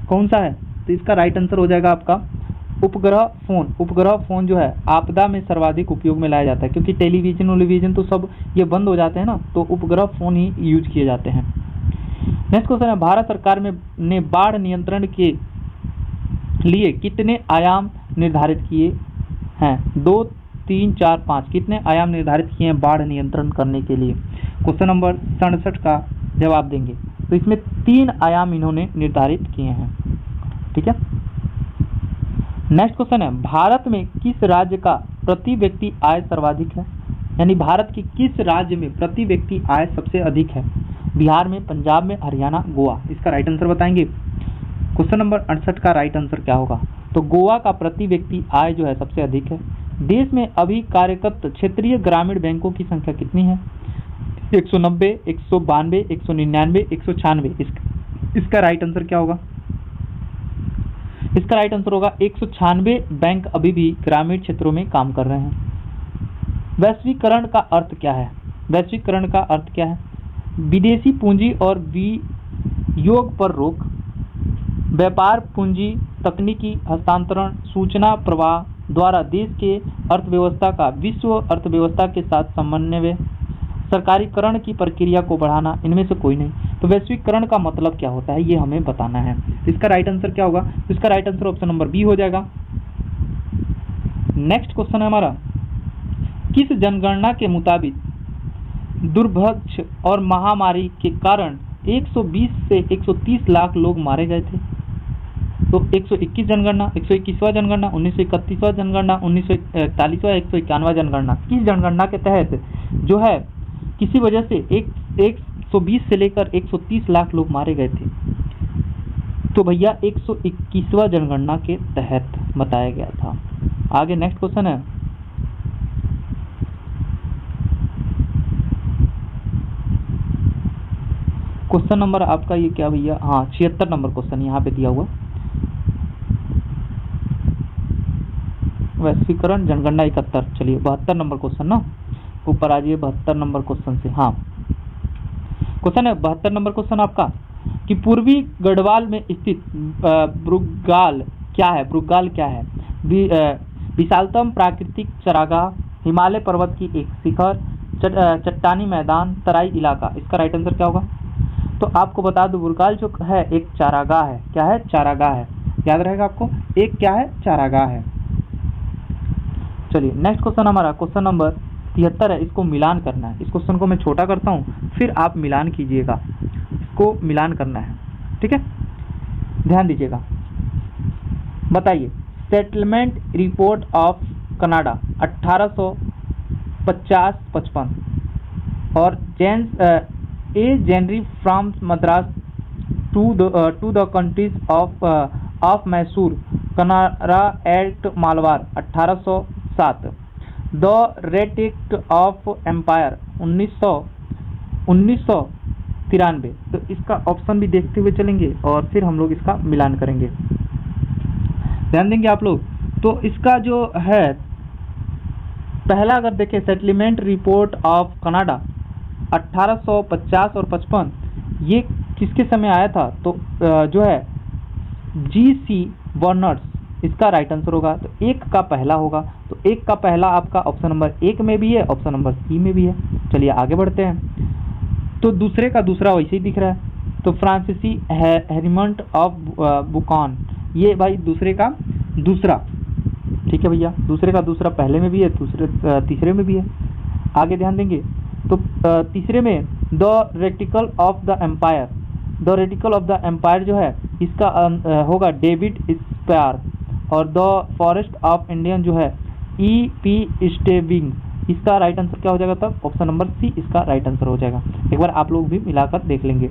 कौन सा है? तो इसका राइट आंसर हो जाएगा आपका उपग्रह फोन। उपग्रह फोन जो है आपदा में सर्वाधिक उपयोग में लाया जाता है, क्योंकि टेलीविजन तो सब ये बंद हो जाते हैं ना, तो उपग्रह फोन ही यूज किए जाते हैं। नेक्स्ट क्वेश्चन है, भारत सरकार में ने बाढ़ नियंत्रण के लिए कितने आयाम निर्धारित किए हैं? 2, 3, 4, 5 कितने आयाम निर्धारित किए हैं बाढ़ नियंत्रण करने के लिए? क्वेश्चन नंबर 67 का जवाब देंगे। तो इसमें 3 आयाम इन्होंने निर्धारित किए हैं। ठीक है। नेक्स्ट क्वेश्चन है, भारत में किस राज्य का प्रति व्यक्ति आय सर्वाधिक है? यानी भारत की किस राज्य में प्रति व्यक्ति आय सबसे अधिक है? बिहार में, पंजाब में, हरियाणा, गोवा। इसका राइट आंसर बताएंगे। क्वेश्चन नंबर 68 का राइट आंसर क्या होगा? तो गोवा का प्रति व्यक्ति आय जो है सबसे अधिक है। देश में अभी कार्यरत क्षेत्रीय ग्रामीण बैंकों की संख्या कितनी है? 190, 192, 199, 196। इसका राइट आंसर क्या होगा? इसका राइट आंसर होगा 196 बैंक अभी भी ग्रामीण क्षेत्रों में काम कर रहे हैं। वैश्वीकरण का अर्थ क्या है? वैश्वीकरण का अर्थ क्या है? विदेशी पूंजी और विनियोग पर रोक, व्यापार पूंजी, तकनीकी हस्तांतरण, सूचना प्रवाह द्वारा देश के अर्थव्यवस्था का विश्व अर्थव्यवस्था के साथ समन्वय, सरकारीकरण की प्रक्रिया को बढ़ाना, इनमें से कोई नहीं। तो वैश्वीकरण का मतलब क्या होता है ये हमें बताना है। इसका राइट आंसर क्या होगा? इसका right answer option number B हो जाएगा। नेक्स्ट क्वेश्चन है हमारा, किस जनगणना के मुताबिक दुर्भिक्ष और महामारी के कारण 120 से 130 लाख लोग मारे गए थे? तो 121 जनगणना, 121वां जनगणना, 1931वां जनगणना, 1941वां, 191वां जनगणना, किस जनगणना के तहत जो है किसी वजह से 120 से लेकर 130 लाख लोग मारे गए थे? तो भैया 121वां जनगणना के तहत बताया गया था। आगे नेक्स्ट क्वेश्चन है, क्वेश्चन नंबर आपका ये क्या भैया? हाँ, 76 नंबर क्वेश्चन यहाँ पे दिया हुआ। वैश्वीकरण जनगणना 71। चलिए 72 नंबर क्वेश्चन ना, ऊपर आ जाइए 72 नंबर क्वेश्चन से। हाँ, क्वेश्चन है 72 नंबर क्वेश्चन आपका कि पूर्वी गढ़वाल में स्थित ब्रुगाल क्या है? ब्रुगाल क्या है? विशालतम प्राकृतिक चरागाह, हिमालय पर्वत की एक शिखर, चट्टानी मैदान, तराई इलाका। इसका राइट आंसर क्या होगा? तो आपको बता दूं, बुर्गाल जो है एक चारागाह है। क्या है? चारागाह है। याद रहेगा आपको, एक क्या है? चारागाह है। चलिए नेक्स्ट क्वेश्चन हमारा क्वेश्चन नंबर 73 है। इसको मिलान करना है। इस क्वेश्चन को मैं छोटा करता हूँ, फिर आप मिलान कीजिएगा। इसको मिलान करना है, ठीक है? ध्यान दीजिएगा। बताइए, सेटलमेंट रिपोर्ट ऑफ कनाडा 1850-55 और जेनरी from Madras to the countries of Mysore Canara act Malabar 1807, the red act of empire 1993। तो इसका ऑप्शन भी देखते हुए चलेंगे और फिर हम लोग इसका मिलान करेंगे। ध्यान देंगे आप लोग। तो इसका जो है पहला अगर देखें, सेटलमेंट रिपोर्ट ऑफ कनाडा 1850 और 55, ये किसके समय आया था? तो जो है G.C. बर्नर्स, इसका राइट आंसर होगा। तो एक का पहला होगा। तो एक का पहला आपका ऑप्शन नंबर 1 में भी है, ऑप्शन नंबर सी में भी है। चलिए आगे बढ़ते हैं। तो दूसरे का दूसरा वैसे ही दिख रहा है। तो फ्रांसीसी हेरिमंट ऑफ बुकान, ये भाई दूसरे का दूसरा, ठीक है भैया। दूसरे का दूसरा पहले में भी है, तीसरे में भी है। आगे ध्यान देंगे तो तीसरे में the reticle of the empire, the reticle of the empire जो है इसका होगा डेविड स्पायर, और द फॉरेस्ट ऑफ इंडियन जो है E.P. स्टेविंग। इसका राइट आंसर क्या हो जाएगा? तब ऑप्शन नंबर सी इसका राइट आंसर हो जाएगा। एक बार आप लोग भी मिलाकर देख लेंगे।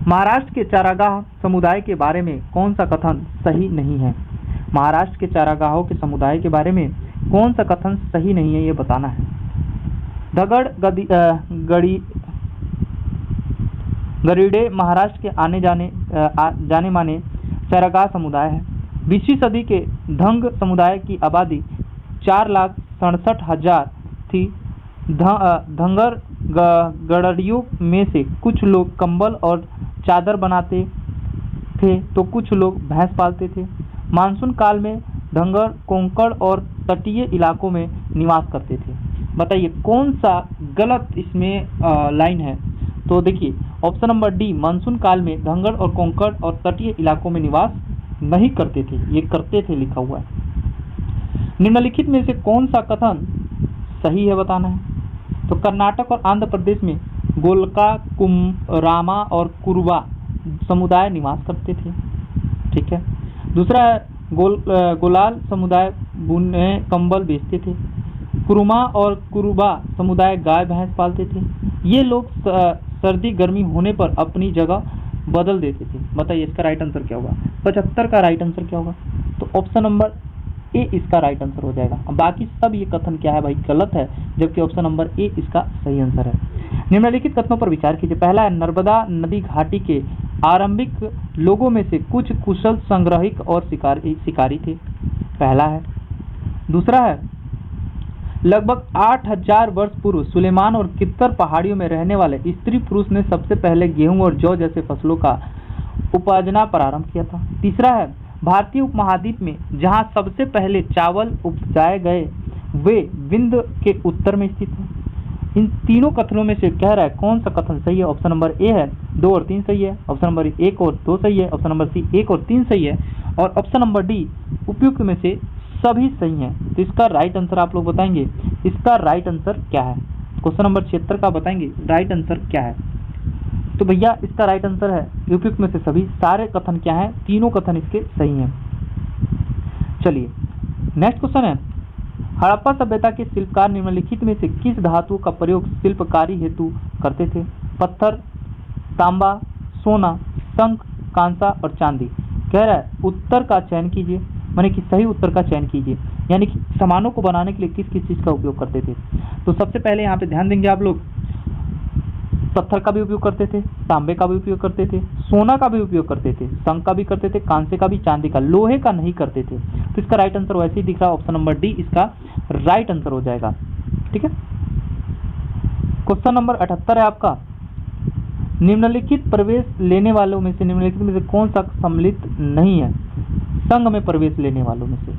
महाराष्ट्र के चारागाह समुदाय के बारे में कौन सा कथन सही नहीं है? महाराष्ट्र के चारागाहों के समुदाय के बारे में कौन सा कथन सही नहीं है, ये बताना है। गरीडे महाराष्ट्र के जाने माने चारागाह समुदाय है। 20वीं सदी के धंग समुदाय की आबादी 4,67,000 थी। धंगर गड़रियों में से कुछ लोग कंबल और चादर बनाते थे तो कुछ लोग भैंस पालते थे। मानसून काल में धंगर कोंकण और तटीय इलाकों में निवास करते थे। बताइए कौन सा गलत इसमें लाइन है? तो देखिए ऑप्शन नंबर डी, मानसून काल में घंगड़ और कोंकण और तटीय इलाकों में निवास नहीं करते थे, ये करते थे लिखा हुआ है। निम्नलिखित में से कौन सा कथन सही है बताना है। तो कर्नाटक और आंध्र प्रदेश में गोलका, कुमरामा और कुरुबा समुदाय निवास करते थे। ठीक है। दूसरा है गोलाल समुदाय बुने कंबल बेचते थे। कुरुमा और कुरुबा समुदाय गाय भैंस पालते थे। ये लोग सर्दी गर्मी होने पर अपनी जगह बदल देते थे। बताइए इसका राइट आंसर क्या होगा। 75 का राइट आंसर क्या होगा। तो ऑप्शन नंबर ए इसका राइट आंसर हो जाएगा। अब बाकी सब ये कथन क्या है भाई, गलत है, जबकि ऑप्शन नंबर ए इसका सही आंसर है। निम्नलिखित कथनों पर विचार कीजिए। पहला है, नर्मदा नदी घाटी के आरंभिक लोगों में से कुछ कुशल संग्राहक और शिकारी थे, पहला है। दूसरा है, लगभग 8000 वर्ष पूर्व सुलेमान और कित्तर पहाड़ियों में रहने वाले स्त्री पुरुष ने सबसे पहले गेहूं और जौ जैसे फसलों का उपजना प्रारंभ किया था। तीसरा है, भारतीय उपमहाद्वीप में जहां सबसे पहले चावल उपजाए गए वे विंध्य के उत्तर में स्थित है। इन तीनों कथनों में से कह रहा है कौन सा कथन सही है। ऑप्शन नंबर ए है 2 और 3 सही है, ऑप्शन नंबर 1 और 2 सही है, ऑप्शन नंबर सी 1 और 3 सही है, और ऑप्शन नंबर डी उपयुक्त में से सभी सही हैं। तो इसका राइट आंसर आप लोग बताएंगे, इसका राइट आंसर क्या है। क्वेश्चन नंबर 76 का बताएंगे राइट आंसर क्या है। तो भैया इसका राइट आंसर है उपयुक्त में से सभी। सारे कथन क्या है, तीनों कथन इसके सही हैं। चलिए नेक्स्ट क्वेश्चन है, हड़प्पा सभ्यता के शिल्पकार निम्नलिखित में से किस धातु का प्रयोग शिल्पकारी हेतु करते थे। पत्थर, तांबा, सोना, शंख, कांसा और चांदी। कह रहा है उत्तर का चयन कीजिए, माने कि सही उत्तर का चयन कीजिए, यानी कि सामानों को बनाने के लिए किस किस चीज का उपयोग करते थे। तो सबसे पहले यहाँ पे ध्यान देंगे आप लोग, पत्थर का भी उपयोग करते थे, तांबे का भी उपयोग करते थे, सोना का भी उपयोग करते थे, शंख का भी करते थे, कांसे का भी, चांदी का, लोहे का नहीं करते थे। तो इसका राइट आंसर वैसे ही दिख रहा है, ऑप्शन नंबर डी इसका राइट आंसर हो जाएगा। ठीक है। क्वेश्चन नंबर 78 है आपका, निम्नलिखित प्रवेश लेने वालों में से निम्नलिखित में से कौन सा सम्मिलित नहीं है संघ में प्रवेश लेने वालों में से।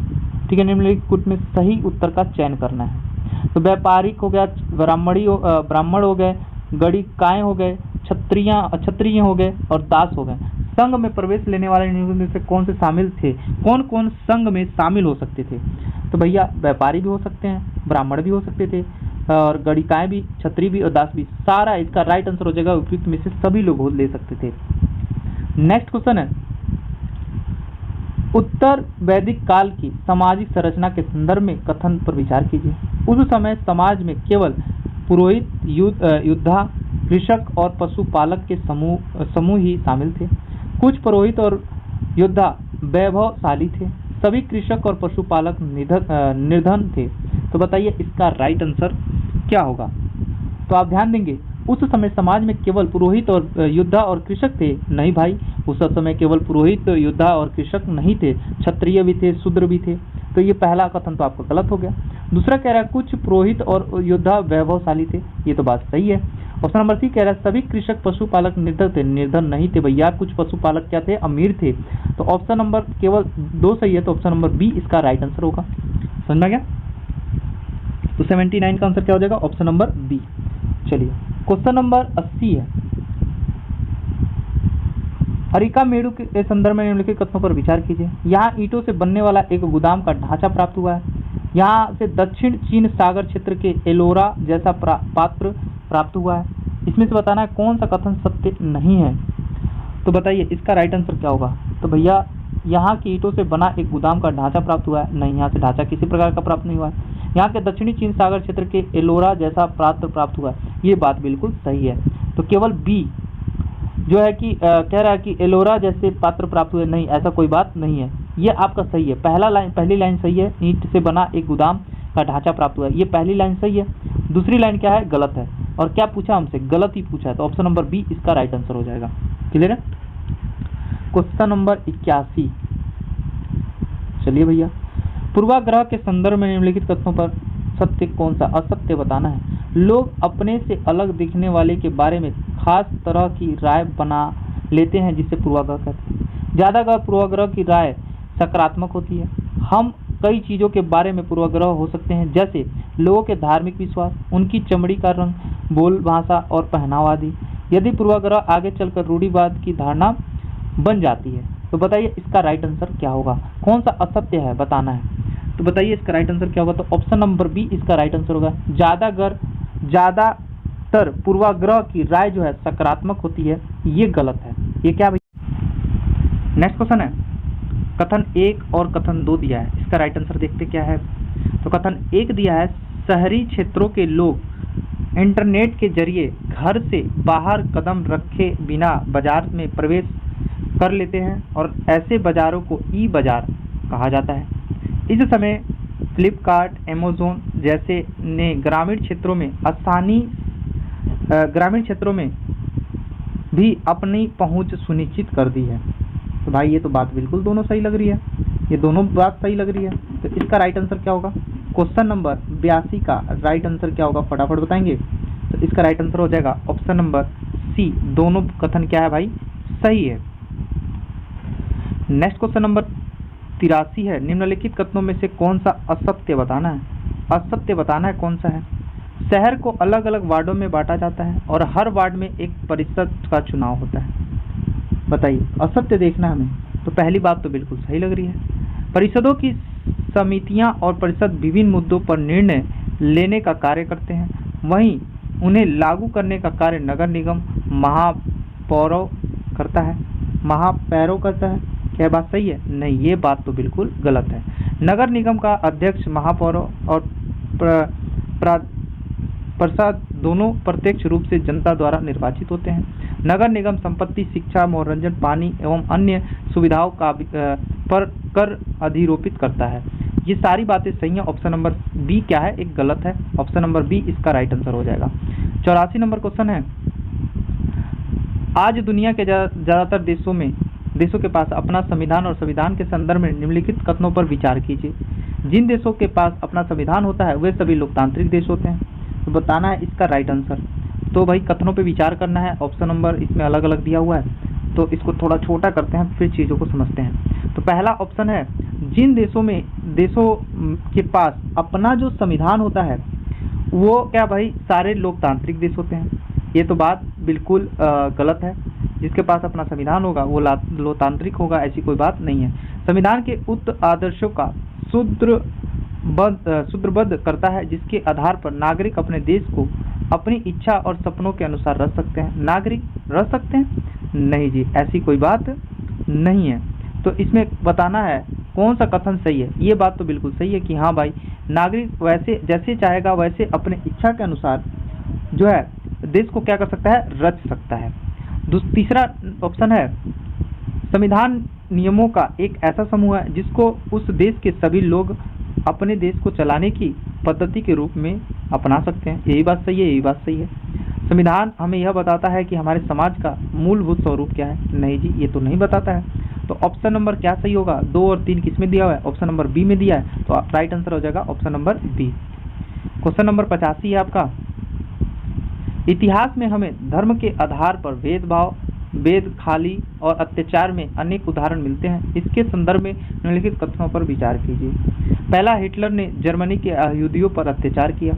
ठीक है, निम्नलिखित में सही उत्तर का चयन करना है। तो व्यापारिक हो गया, ब्राह्मण हो गए, गणिकाएं हो गए, क्षत्रिय हो गए और दास हो गए। संघ में प्रवेश लेने वाले में से कौन से शामिल थे, कौन कौन संघ में शामिल हो सकते थे। तो भैया व्यापारी भी हो सकते हैं, ब्राह्मण भी हो सकते थे, और गणिकाएं भी, क्षत्रिय भी और दास भी। सारा इसका राइट आंसर हो जाएगा, उपयुक्त में से सभी लोग ले सकते थे। नेक्स्ट क्वेश्चन है, उत्तर वैदिक काल की सामाजिक संरचना के संदर्भ में कथन पर विचार कीजिए। उस समय समाज में केवल पुरोहित, योद्धा, कृषक और पशुपालक के समूह ही शामिल थे। कुछ पुरोहित और योद्धा वैभवशाली थे, सभी कृषक और पशुपालक निर्धन थे। तो बताइए इसका राइट आंसर क्या होगा। तो आप ध्यान देंगे, उस समय समाज में केवल पुरोहित और योद्धा और कृषक थे। नहीं भाई, उस समय केवल पुरोहित, योद्धा और कृषक नहीं थे, क्षत्रिय भी थे, शूद्र भी थे। तो ये पहला कथन तो आपका गलत हो गया। दूसरा कह रहा है कुछ पुरोहित और योद्धा वैभवशाली थे, ये तो बात सही है। ऑप्शन नंबर सी कह रहा है सभी कृषक पशुपालक निर्धन थे। निर्धन नहीं थे भैया, कुछ पशुपालक क्या थे, अमीर थे। तो ऑप्शन नंबर केवल 2 सही है, तो ऑप्शन नंबर बी इसका राइट आंसर होगा। समझ में गया। तो 79 का आंसर क्या हो जाएगा, ऑप्शन नंबर बी। चलिए क्वेश्चन नंबर 80 है, हरिका मेरू के संदर्भ में निम्नलिखित कथनों पर विचार कीजिए। यहाँ ईंटों से बनने वाला एक गोदाम का ढांचा प्राप्त हुआ है। यहाँ से दक्षिण चीन सागर क्षेत्र के एलोरा जैसा पात्र प्राप्त हुआ है। इसमें से बताना है कौन सा कथन सत्य नहीं है। तो बताइए इसका राइट आंसर क्या होगा। तो भैया यहाँ की ईंटों से बना एक गोदाम का ढांचा प्राप्त हुआ है, नहीं, यहाँ से ढांचा किसी प्रकार का प्राप्त नहीं हुआ है। यहाँ के दक्षिणी चीन सागर क्षेत्र के एलोरा जैसा पात्र प्राप्त हुआ है, ये बात बिल्कुल सही है। तो केवल बी जो है कि कह रहा है कि एलोरा जैसे पात्र प्राप्त हुए, नहीं, ऐसा कोई बात नहीं है, ये आपका सही है। पहली लाइन सही है, ईंट से बना एक गोदाम का ढांचा प्राप्त हुआ है, ये पहली लाइन सही है। दूसरी लाइन क्या है, गलत है। और क्या पूछा हमसे, गलत ही पूछा है, तो ऑप्शन नंबर बी इसका राइट आंसर हो जाएगा। क्लियर है। क्वेश्चन नंबर 81, चलिए भैया, पूर्वाग्रह के संदर्भ में निम्नलिखित कथनों पर सत्य कौन सा असत्य बताना है। लोग अपने से अलग दिखने वाले के बारे में खास तरह की राय बना लेते हैं, जिसे पूर्वाग्रह कहते हैं। ज्यादातर पूर्वाग्रह की राय सकारात्मक होती है। हम कई चीजों के बारे में पूर्वाग्रह हो सकते हैं, जैसे लोगों के धार्मिक विश्वास, उनकी चमड़ी का रंग, बोल भाषा और पहनावा आदि। यदि पूर्वाग्रह आगे चलकर रूढ़िवाद की धारणा बन जाती है। तो बताइए इसका राइट आंसर क्या होगा, कौन सा असत्य है बताना है। तो बताइए इसका राइट आंसर क्या होगा। तो ऑप्शन नंबर बी इसका राइट आंसर होगा। ज्यादातर पूर्वाग्रह की राय जो है सकारात्मक होती है, ये गलत है। ये क्या भाई। नेक्स्ट क्वेश्चन है, कथन 1 और कथन 2 दिया है, इसका राइट आंसर देखते क्या है। तो कथन 1 दिया है, शहरी क्षेत्रों के लोग इंटरनेट के जरिए घर से बाहर कदम रखे बिना बाजार में प्रवेश कर लेते हैं और ऐसे बाजारों को ई बाजार कहा जाता है। इस समय फ्लिपकार्ट, अमेज़न जैसे ने ग्रामीण क्षेत्रों में भी अपनी पहुंच सुनिश्चित कर दी है। तो भाई ये तो बात बिल्कुल दोनों सही लग रही है, ये दोनों बात सही लग रही है। तो इसका राइट आंसर क्या होगा। क्वेश्चन नंबर 82 का राइट आंसर क्या होगा, फटाफट बताएंगे। तो इसका राइट आंसर हो जाएगा ऑप्शन नंबर सी, दोनों कथन क्या है भाई, सही है। नेक्स्ट क्वेश्चन नंबर 83 है, निम्नलिखित कथनों में से कौन सा असत्य बताना है। असत्य बताना है कौन सा है। शहर को अलग अलग वार्डों में बांटा जाता है और हर वार्ड में एक परिषद का चुनाव होता है। बताइए असत्य देखना हमें। तो पहली बात तो बिल्कुल सही लग रही है। परिषदों की समितियां और परिषद विभिन्न मुद्दों पर निर्णय लेने का कार्य करते हैं, वहीं उन्हें लागू करने का कार्य नगर निगम महापौरों करता है। क्या बात सही है। नहीं, ये बात तो बिल्कुल गलत है। नगर निगम का अध्यक्ष महापौरों और पार्षद दोनों प्रत्यक्ष रूप से जनता द्वारा निर्वाचित होते हैं। नगर निगम संपत्ति, शिक्षा, मनोरंजन, पानी एवं अन्य सुविधाओं का पर कर अधिरोपित करता है। ये सारी बातें सही हैं। ऑप्शन नंबर बी क्या है, एक गलत है। ऑप्शन नंबर बी इसका राइट आंसर हो जाएगा। 84 नंबर क्वेश्चन है, आज दुनिया के ज्यादातर देशों के पास अपना संविधान और संविधान के संदर्भ में निम्नलिखित कथनों पर विचार कीजिए। जिन देशों के पास अपना संविधान होता है वे सभी लोकतांत्रिक देश होते हैं। तो बताना है इसका राइट आंसर। तो भाई कथनों पे विचार करना है। ऑप्शन नंबर इसमें अलग अलग दिया हुआ है, तो इसको थोड़ा छोटा करते हैं फिर चीज़ों को समझते हैं। तो पहला ऑप्शन है, जिन देशों के पास अपना जो संविधान होता है वो क्या भाई सारे लोकतांत्रिक देश होते हैं। ये तो बात बिल्कुल गलत है। जिसके पास अपना संविधान होगा वो लोकतांत्रिक होगा, ऐसी कोई बात नहीं है। संविधान के उक्त आदर्शों का सूत्रबद्ध करता है जिसके आधार पर नागरिक अपने देश को अपनी इच्छा और सपनों के अनुसार रह सकते हैं। नागरिक रह सकते हैं? नहीं जी, ऐसी कोई बात नहीं है। तो इसमें बताना है कौन सा कथन सही है। ये बात तो बिल्कुल सही है कि हाँ भाई नागरिक वैसे जैसे चाहेगा वैसे अपने इच्छा के अनुसार जो है देश को क्या कर सकता है, रच सकता है। तीसरा ऑप्शन है, संविधान नियमों का एक ऐसा समूह है जिसको उस देश के सभी लोग अपने देश को चलाने की पद्धति के रूप में अपना सकते हैं। यही बात सही है, यही बात सही है। संविधान हमें यह बताता है कि हमारे समाज का मूलभूत स्वरूप क्या है। नहीं जी, ये तो नहीं बताता है। तो ऑप्शन नंबर क्या सही होगा, 2 और 3 किस में दिया हुआ है, ऑप्शन नंबर बी में दिया है। तो राइट आंसर हो जाएगा option number B. Question number 85 है आपका, इतिहास में हमें धर्म के आधार पर भेदभाव, वेद खाली और अत्याचार में अनेक उदाहरण मिलते हैं। इसके संदर्भ में निम्नलिखित कथनों पर विचार कीजिए। पहला, हिटलर ने जर्मनी के यहूदियों पर अत्याचार किया।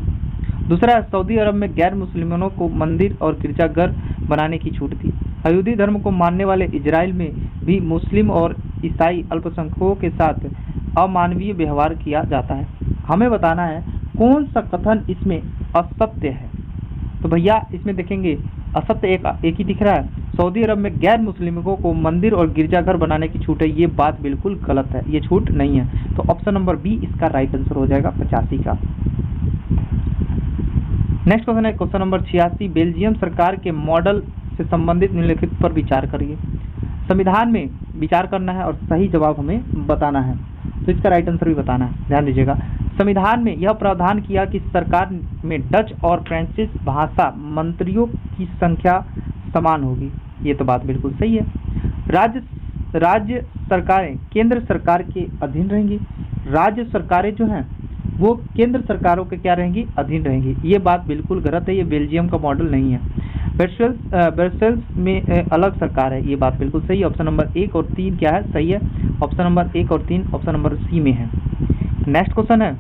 दूसरा, सऊदी अरब में गैर मुसलमानों को मंदिर और गिरजाघर बनाने की छूट थी। यहूदी धर्म को मानने वाले इजराइल में भी मुस्लिम और ईसाई अल्पसंख्यकों के साथ अमानवीय व्यवहार किया जाता है। हमें बताना है कौन सा कथन इसमें असत्य है। तो भैया इसमें देखेंगे असत्य एक ही दिख रहा है। सऊदी अरब में गैर मुस्लिमों को मंदिर और गिरजाघर बनाने की छूट है, ये बात बिल्कुल गलत है, ये छूट नहीं है। तो ऑप्शन नंबर बी इसका राइट आंसर हो जाएगा 85 का। नेक्स्ट क्वेश्चन है क्वेश्चन नंबर 86, बेल्जियम सरकार के मॉडल से संबंधित निम्नलिखित पर विचार करिए। संविधान में विचार करना है और सही जवाब हमें बताना है। तो इसका राइट आंसर भी बताना है, ध्यान दीजिएगा। संविधान में यह प्रावधान किया कि सरकार में डच और फ्रांसीसी भाषा मंत्रियों की संख्या समान होगी। ये तो बात बिल्कुल सही है। राज्य सरकारें केंद्र सरकार के अधीन रहेंगी। राज्य सरकारें जो हैं वो केंद्र सरकारों के क्या रहेंगी, अधीन रहेंगी। ये बात बिल्कुल गलत है, ये बेल्जियम का मॉडल नहीं है। ब्रसेल्स में अलग सरकार है, ये बात बिल्कुल सही है। ऑप्शन नंबर 1 और 3 क्या है, सही है। ऑप्शन नंबर 1 और 3 ऑप्शन नंबर सी में है। नेक्स्ट क्वेश्चन है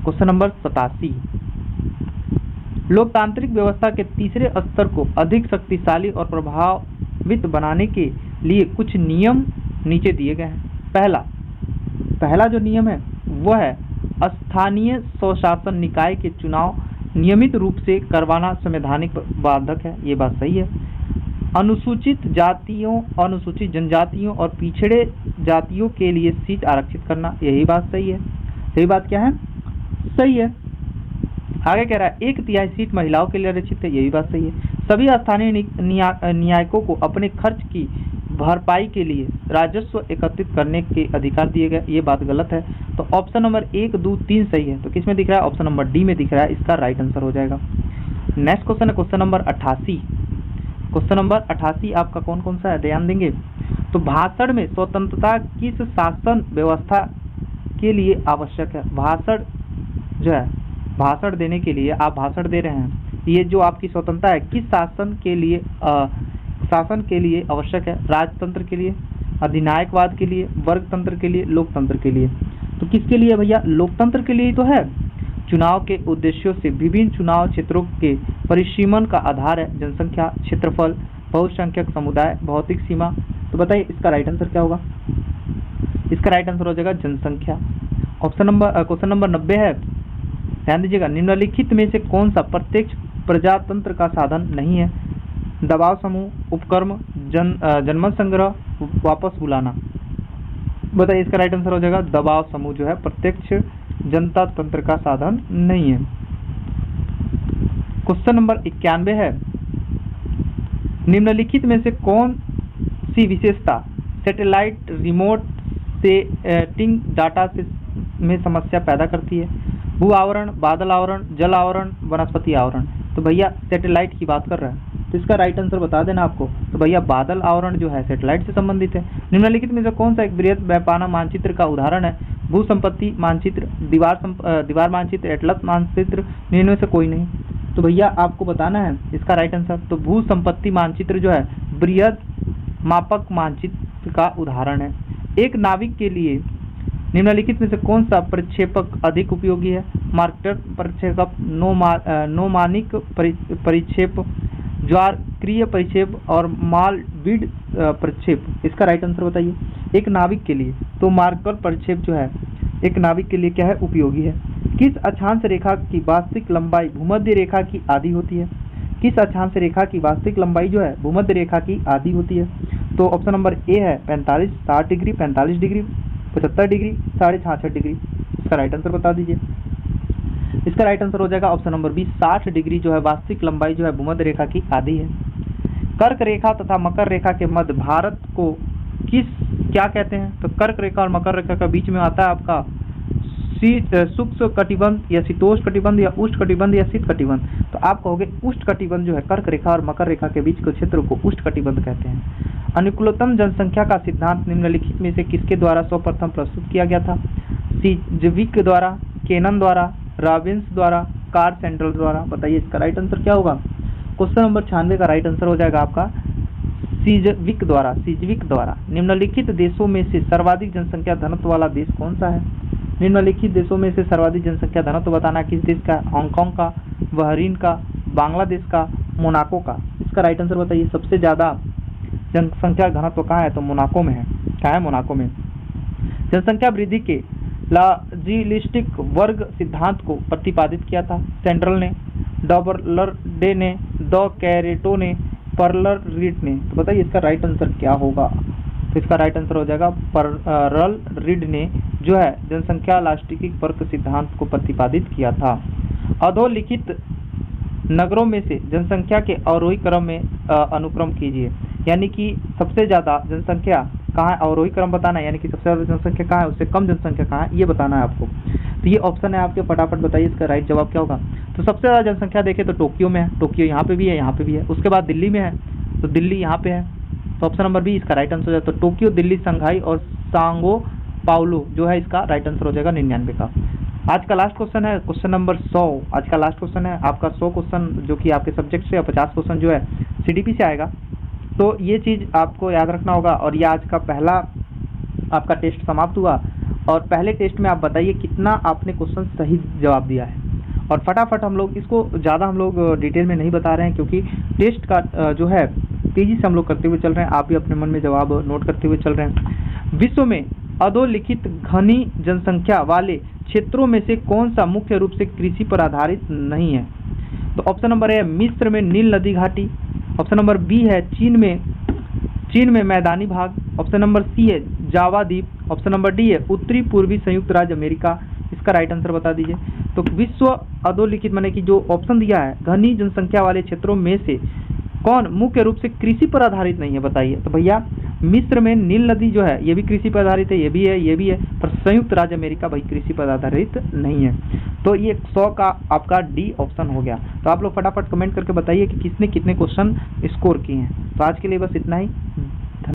क्वेश्चन नंबर 87, लोकतांत्रिक व्यवस्था के तीसरे स्तर को अधिक शक्तिशाली और प्रभावित बनाने के लिए कुछ नियम नीचे दिए गए हैं। पहला जो नियम है वह है स्थानीय स्वशासन निकाय के चुनाव नियमित रूप से करवाना संवैधानिक बाधक है। ये बात सही है। अनुसूचित जातियों, अनुसूचित जनजातियों और पिछड़े जातियों के लिए सीट आरक्षित करना, यही बात सही है। यही बात क्या है? सही है। आगे कह रहा है 1/3 सीट महिलाओं के लिए आरक्षित है, यही बात सही है। सभी स्थानीय न्यायिकों को अपने खर्च की भरपाई के लिए राजस्व एकत्रित करने के अधिकार दिए गए, ये बात गलत है। तो ऑप्शन नंबर 1, 2, 3 सही है। तो किस में दिख रहा है? ऑप्शन नंबर डी में दिख रहा है, इसका राइट आंसर हो जाएगा। नेक्स्ट क्वेश्चन है क्वेश्चन नंबर 88। क्वेश्चन नंबर 88 आपका कौन कौन सा है, ध्यान देंगे। तो भाषण में स्वतंत्रता किस शासन व्यवस्था के लिए आवश्यक है? भाषण जो है, भाषण देने के लिए आप भाषण दे रहे हैं, ये जो आपकी स्वतंत्रता है किस शासन के लिए आवश्यक है? राजतंत्र के लिए, अधिनायकवाद के लिए, वर्गतंत्र के लिए, लोकतंत्र के लिए। तो किसके लिए भैया? लोकतंत्र के लिए तो है। चुनाव के उद्देश्यों से विभिन्न चुनाव क्षेत्रों के परिसीमन का आधार है जनसंख्या, क्षेत्रफल, बहुसंख्यक समुदाय, भौतिक सीमा। तो बताइए इसका राइट आंसर क्या होगा? इसका राइट आंसर हो जाएगा जनसंख्या। क्वेश्चन नंबर 90 है, ध्यान दीजिएगा। निम्नलिखित में से कौन सा प्रत्यक्ष प्रजातंत्र का साधन नहीं है? दबाव समूह, उपक्रम, जनमत संग्रह, वापस बुलाना। बताइए इसका राइट आंसर हो जाएगा दबाव समूह जो है प्रत्यक्ष जनता तंत्र का साधन नहीं है। क्वेश्चन नंबर 91 है, निम्नलिखित में से कौन सी विशेषता सैटेलाइट रिमोट सेटिंग डाटा से में समस्या पैदा करती है? भू आवरण, बादल आवरण, जल आवरण, वनस्पति आवरण। तो भैया सैटेलाइट की बात कर रहा है, तो इसका राइट आंसर बता देना आपको। तो भैया बादल आवरण जो है सैटेलाइट से संबंधित है। निम्नलिखित में से कौन सा एक बृहद पैमाना मानचित्र का उदाहरण है? भू संपत्ति मानचित्र, दीवार मानचित्र, एटलस मानचित्र, इनमें से कोई नहीं। तो भैया आपको बताना है इसका राइट आंसर। तो भू संपत्ति मानचित्र जो है बृहद मापक मानचित्र का उदाहरण है। एक नाविक के लिए निम्नलिखित में से कौन सा प्रक्षेपक अधिक उपयोगी है? मार्केटर प्रक्षेपक, नौमानिक परिक्षेप, ज्वारक्रिय परिक्षेप और मालवीड प्रक्षेप। इसका राइट आंसर बताइए एक नाविक के लिए। तो मार्कर प्रक्षेप जो है एक नाविक के लिए क्या है? उपयोगी है। किस अक्षांश रेखा की वास्तविक लंबाई भूमध्य रेखा की आधी होती है? किस अक्षांश रेखा की वास्तविक लंबाई जो है भूमध्य रेखा की आधी होती है? तो ऑप्शन नंबर ए है 45, 60 डिग्री, 45 डिग्री, 75 डिग्री, 66.5 डिग्री। इसका राइट आंसर बता दीजिए। इसका राइट आंसर हो जाएगा ऑप्शन नंबर बी, 60 डिग्री जो है वास्तविक लंबाई जो है भूमध्य रेखा की आधी है। कर्क रेखा तथा मकर रेखा के मध्य भारत को क्या कहते हैं? तो कर्क रेखा और मकर रेखा का बीच में आता है आपका शुष्क कटिबंध या शीतोष्ण कटिबंध या उष्ण कटिबंध या शीत कटिबंध। तो आप कहोगे उष्ण कटिबंध जो है कर्क रेखा और मकर रेखा के बीच के क्षेत्र को उष्ण कटिबंध कहते हैं। अनुकूलतम जनसंख्या का सिद्धांत निम्नलिखित में से किसके द्वारा सर्वप्रथम प्रस्तुत किया गया था? सीजविक द्वारा, केनन द्वारा, रॉबिन्स द्वारा, कार्ल सैंडल द्वारा। बताइए इसका राइट आंसर क्या होगा? क्वेश्चन नंबर 96 का राइट आंसर हो जाएगा आपका सीजविक द्वारा। निम्नलिखित देशों में से सर्वाधिक जनसंख्या घनत्व वाला देश कौन सा है? निम्नलिखित देशों में से सर्वाधिक जनसंख्या घनत्व बताना, किस देश का? हांगकांग का, बहरीन का, बांग्लादेश का, मोनाको का। इसका राइट आंसर बताइए। सबसे ज्यादा जनसंख्या घनत्व कहाँ है? तो मोनाको में है। क्या है? मोनाको में। जनसंख्या वृद्धि के लॉजिस्टिक वर्ग सिद्धांत को प्रतिपादित किया था सेंट्रल ने, डबलरडे ने, द कैरेटो ने, पर्लर रीड ने। तो बताइए इसका राइट आंसर क्या होगा? तो इसका राइट आंसर हो जाएगा पर्ल रीड ने जो है जनसंख्या लॉजिस्टिक वर्ग सिद्धांत को प्रतिपादित किया था। अधोलिखित नगरों में से जनसंख्या के अवरोही क्रम में अनुक्रम कीजिए। यानी कि सबसे ज्यादा जनसंख्या कहाँ है? अवरोही क्रम बताना है, यानी कि सबसे ज्यादा जनसंख्या कहाँ है, उससे कम जनसंख्या कहाँ है, ये बताना है आपको। तो ये ऑप्शन है आपके, फटाफट बताइए इसका राइट जवाब क्या होगा। तो सबसे ज्यादा जनसंख्या देखें तो टोक्यो में है, टोक्यो यहाँ पे भी है, यहाँ पे भी है। उसके बाद दिल्ली में है, तो दिल्ली यहाँ पे है। तो ऑप्शन नंबर बी इसका राइट आंसर हो जाएगा। तो टोक्यो, दिल्ली, शंघाई और सांगो पाउलो जो है इसका राइट आंसर हो जाएगा 99 का। आज का लास्ट क्वेश्चन है क्वेश्चन नंबर 100। आज का लास्ट क्वेश्चन है आपका 100 क्वेश्चन जो कि आपके सब्जेक्ट से, और 50 क्वेश्चन जो है सीडीपी से आएगा। तो ये चीज़ आपको याद रखना होगा। और ये आज का पहला आपका टेस्ट समाप्त हुआ, और पहले टेस्ट में आप बताइए कितना आपने क्वेश्चन सही जवाब दिया है। और फटाफट हम लोग इसको ज़्यादा हम लोग डिटेल में नहीं बता रहे हैं, क्योंकि टेस्ट का जो है तेज़ी से हम लोग करते हुए चल रहे हैं, आप भी अपने मन में जवाब नोट करते हुए चल रहे हैं। विश्व में अधोलिखित घनी जनसंख्या वाले क्षेत्रों में से कौन सा मुख्य रूप से कृषि पर आधारित नहीं है? तो ऑप्शन नंबर है मिस्र में नील नदी घाटी, ऑप्शन नंबर बी है चीन में मैदानी भाग, ऑप्शन नंबर सी है जावा द्वीप, ऑप्शन नंबर डी है उत्तरी पूर्वी संयुक्त राज्य अमेरिका। इसका राइट आंसर बता दीजिए। तो विश्व अधोलिखित माने कि जो ऑप्शन दिया है घनी जनसंख्या वाले क्षेत्रों में से कौन मुख्य रूप से कृषि पर आधारित नहीं है, बताइए। तो भैया मिस्र में नील नदी जो है ये भी कृषि पर आधारित है, ये भी है, पर संयुक्त राज्य अमेरिका भाई कृषि पर आधारित नहीं है। तो ये 100 का आपका डी ऑप्शन हो गया। तो आप लोग फटाफट कमेंट करके बताइए कि किसने कितने क्वेश्चन स्कोर किए हैं। तो आज के लिए बस इतना ही।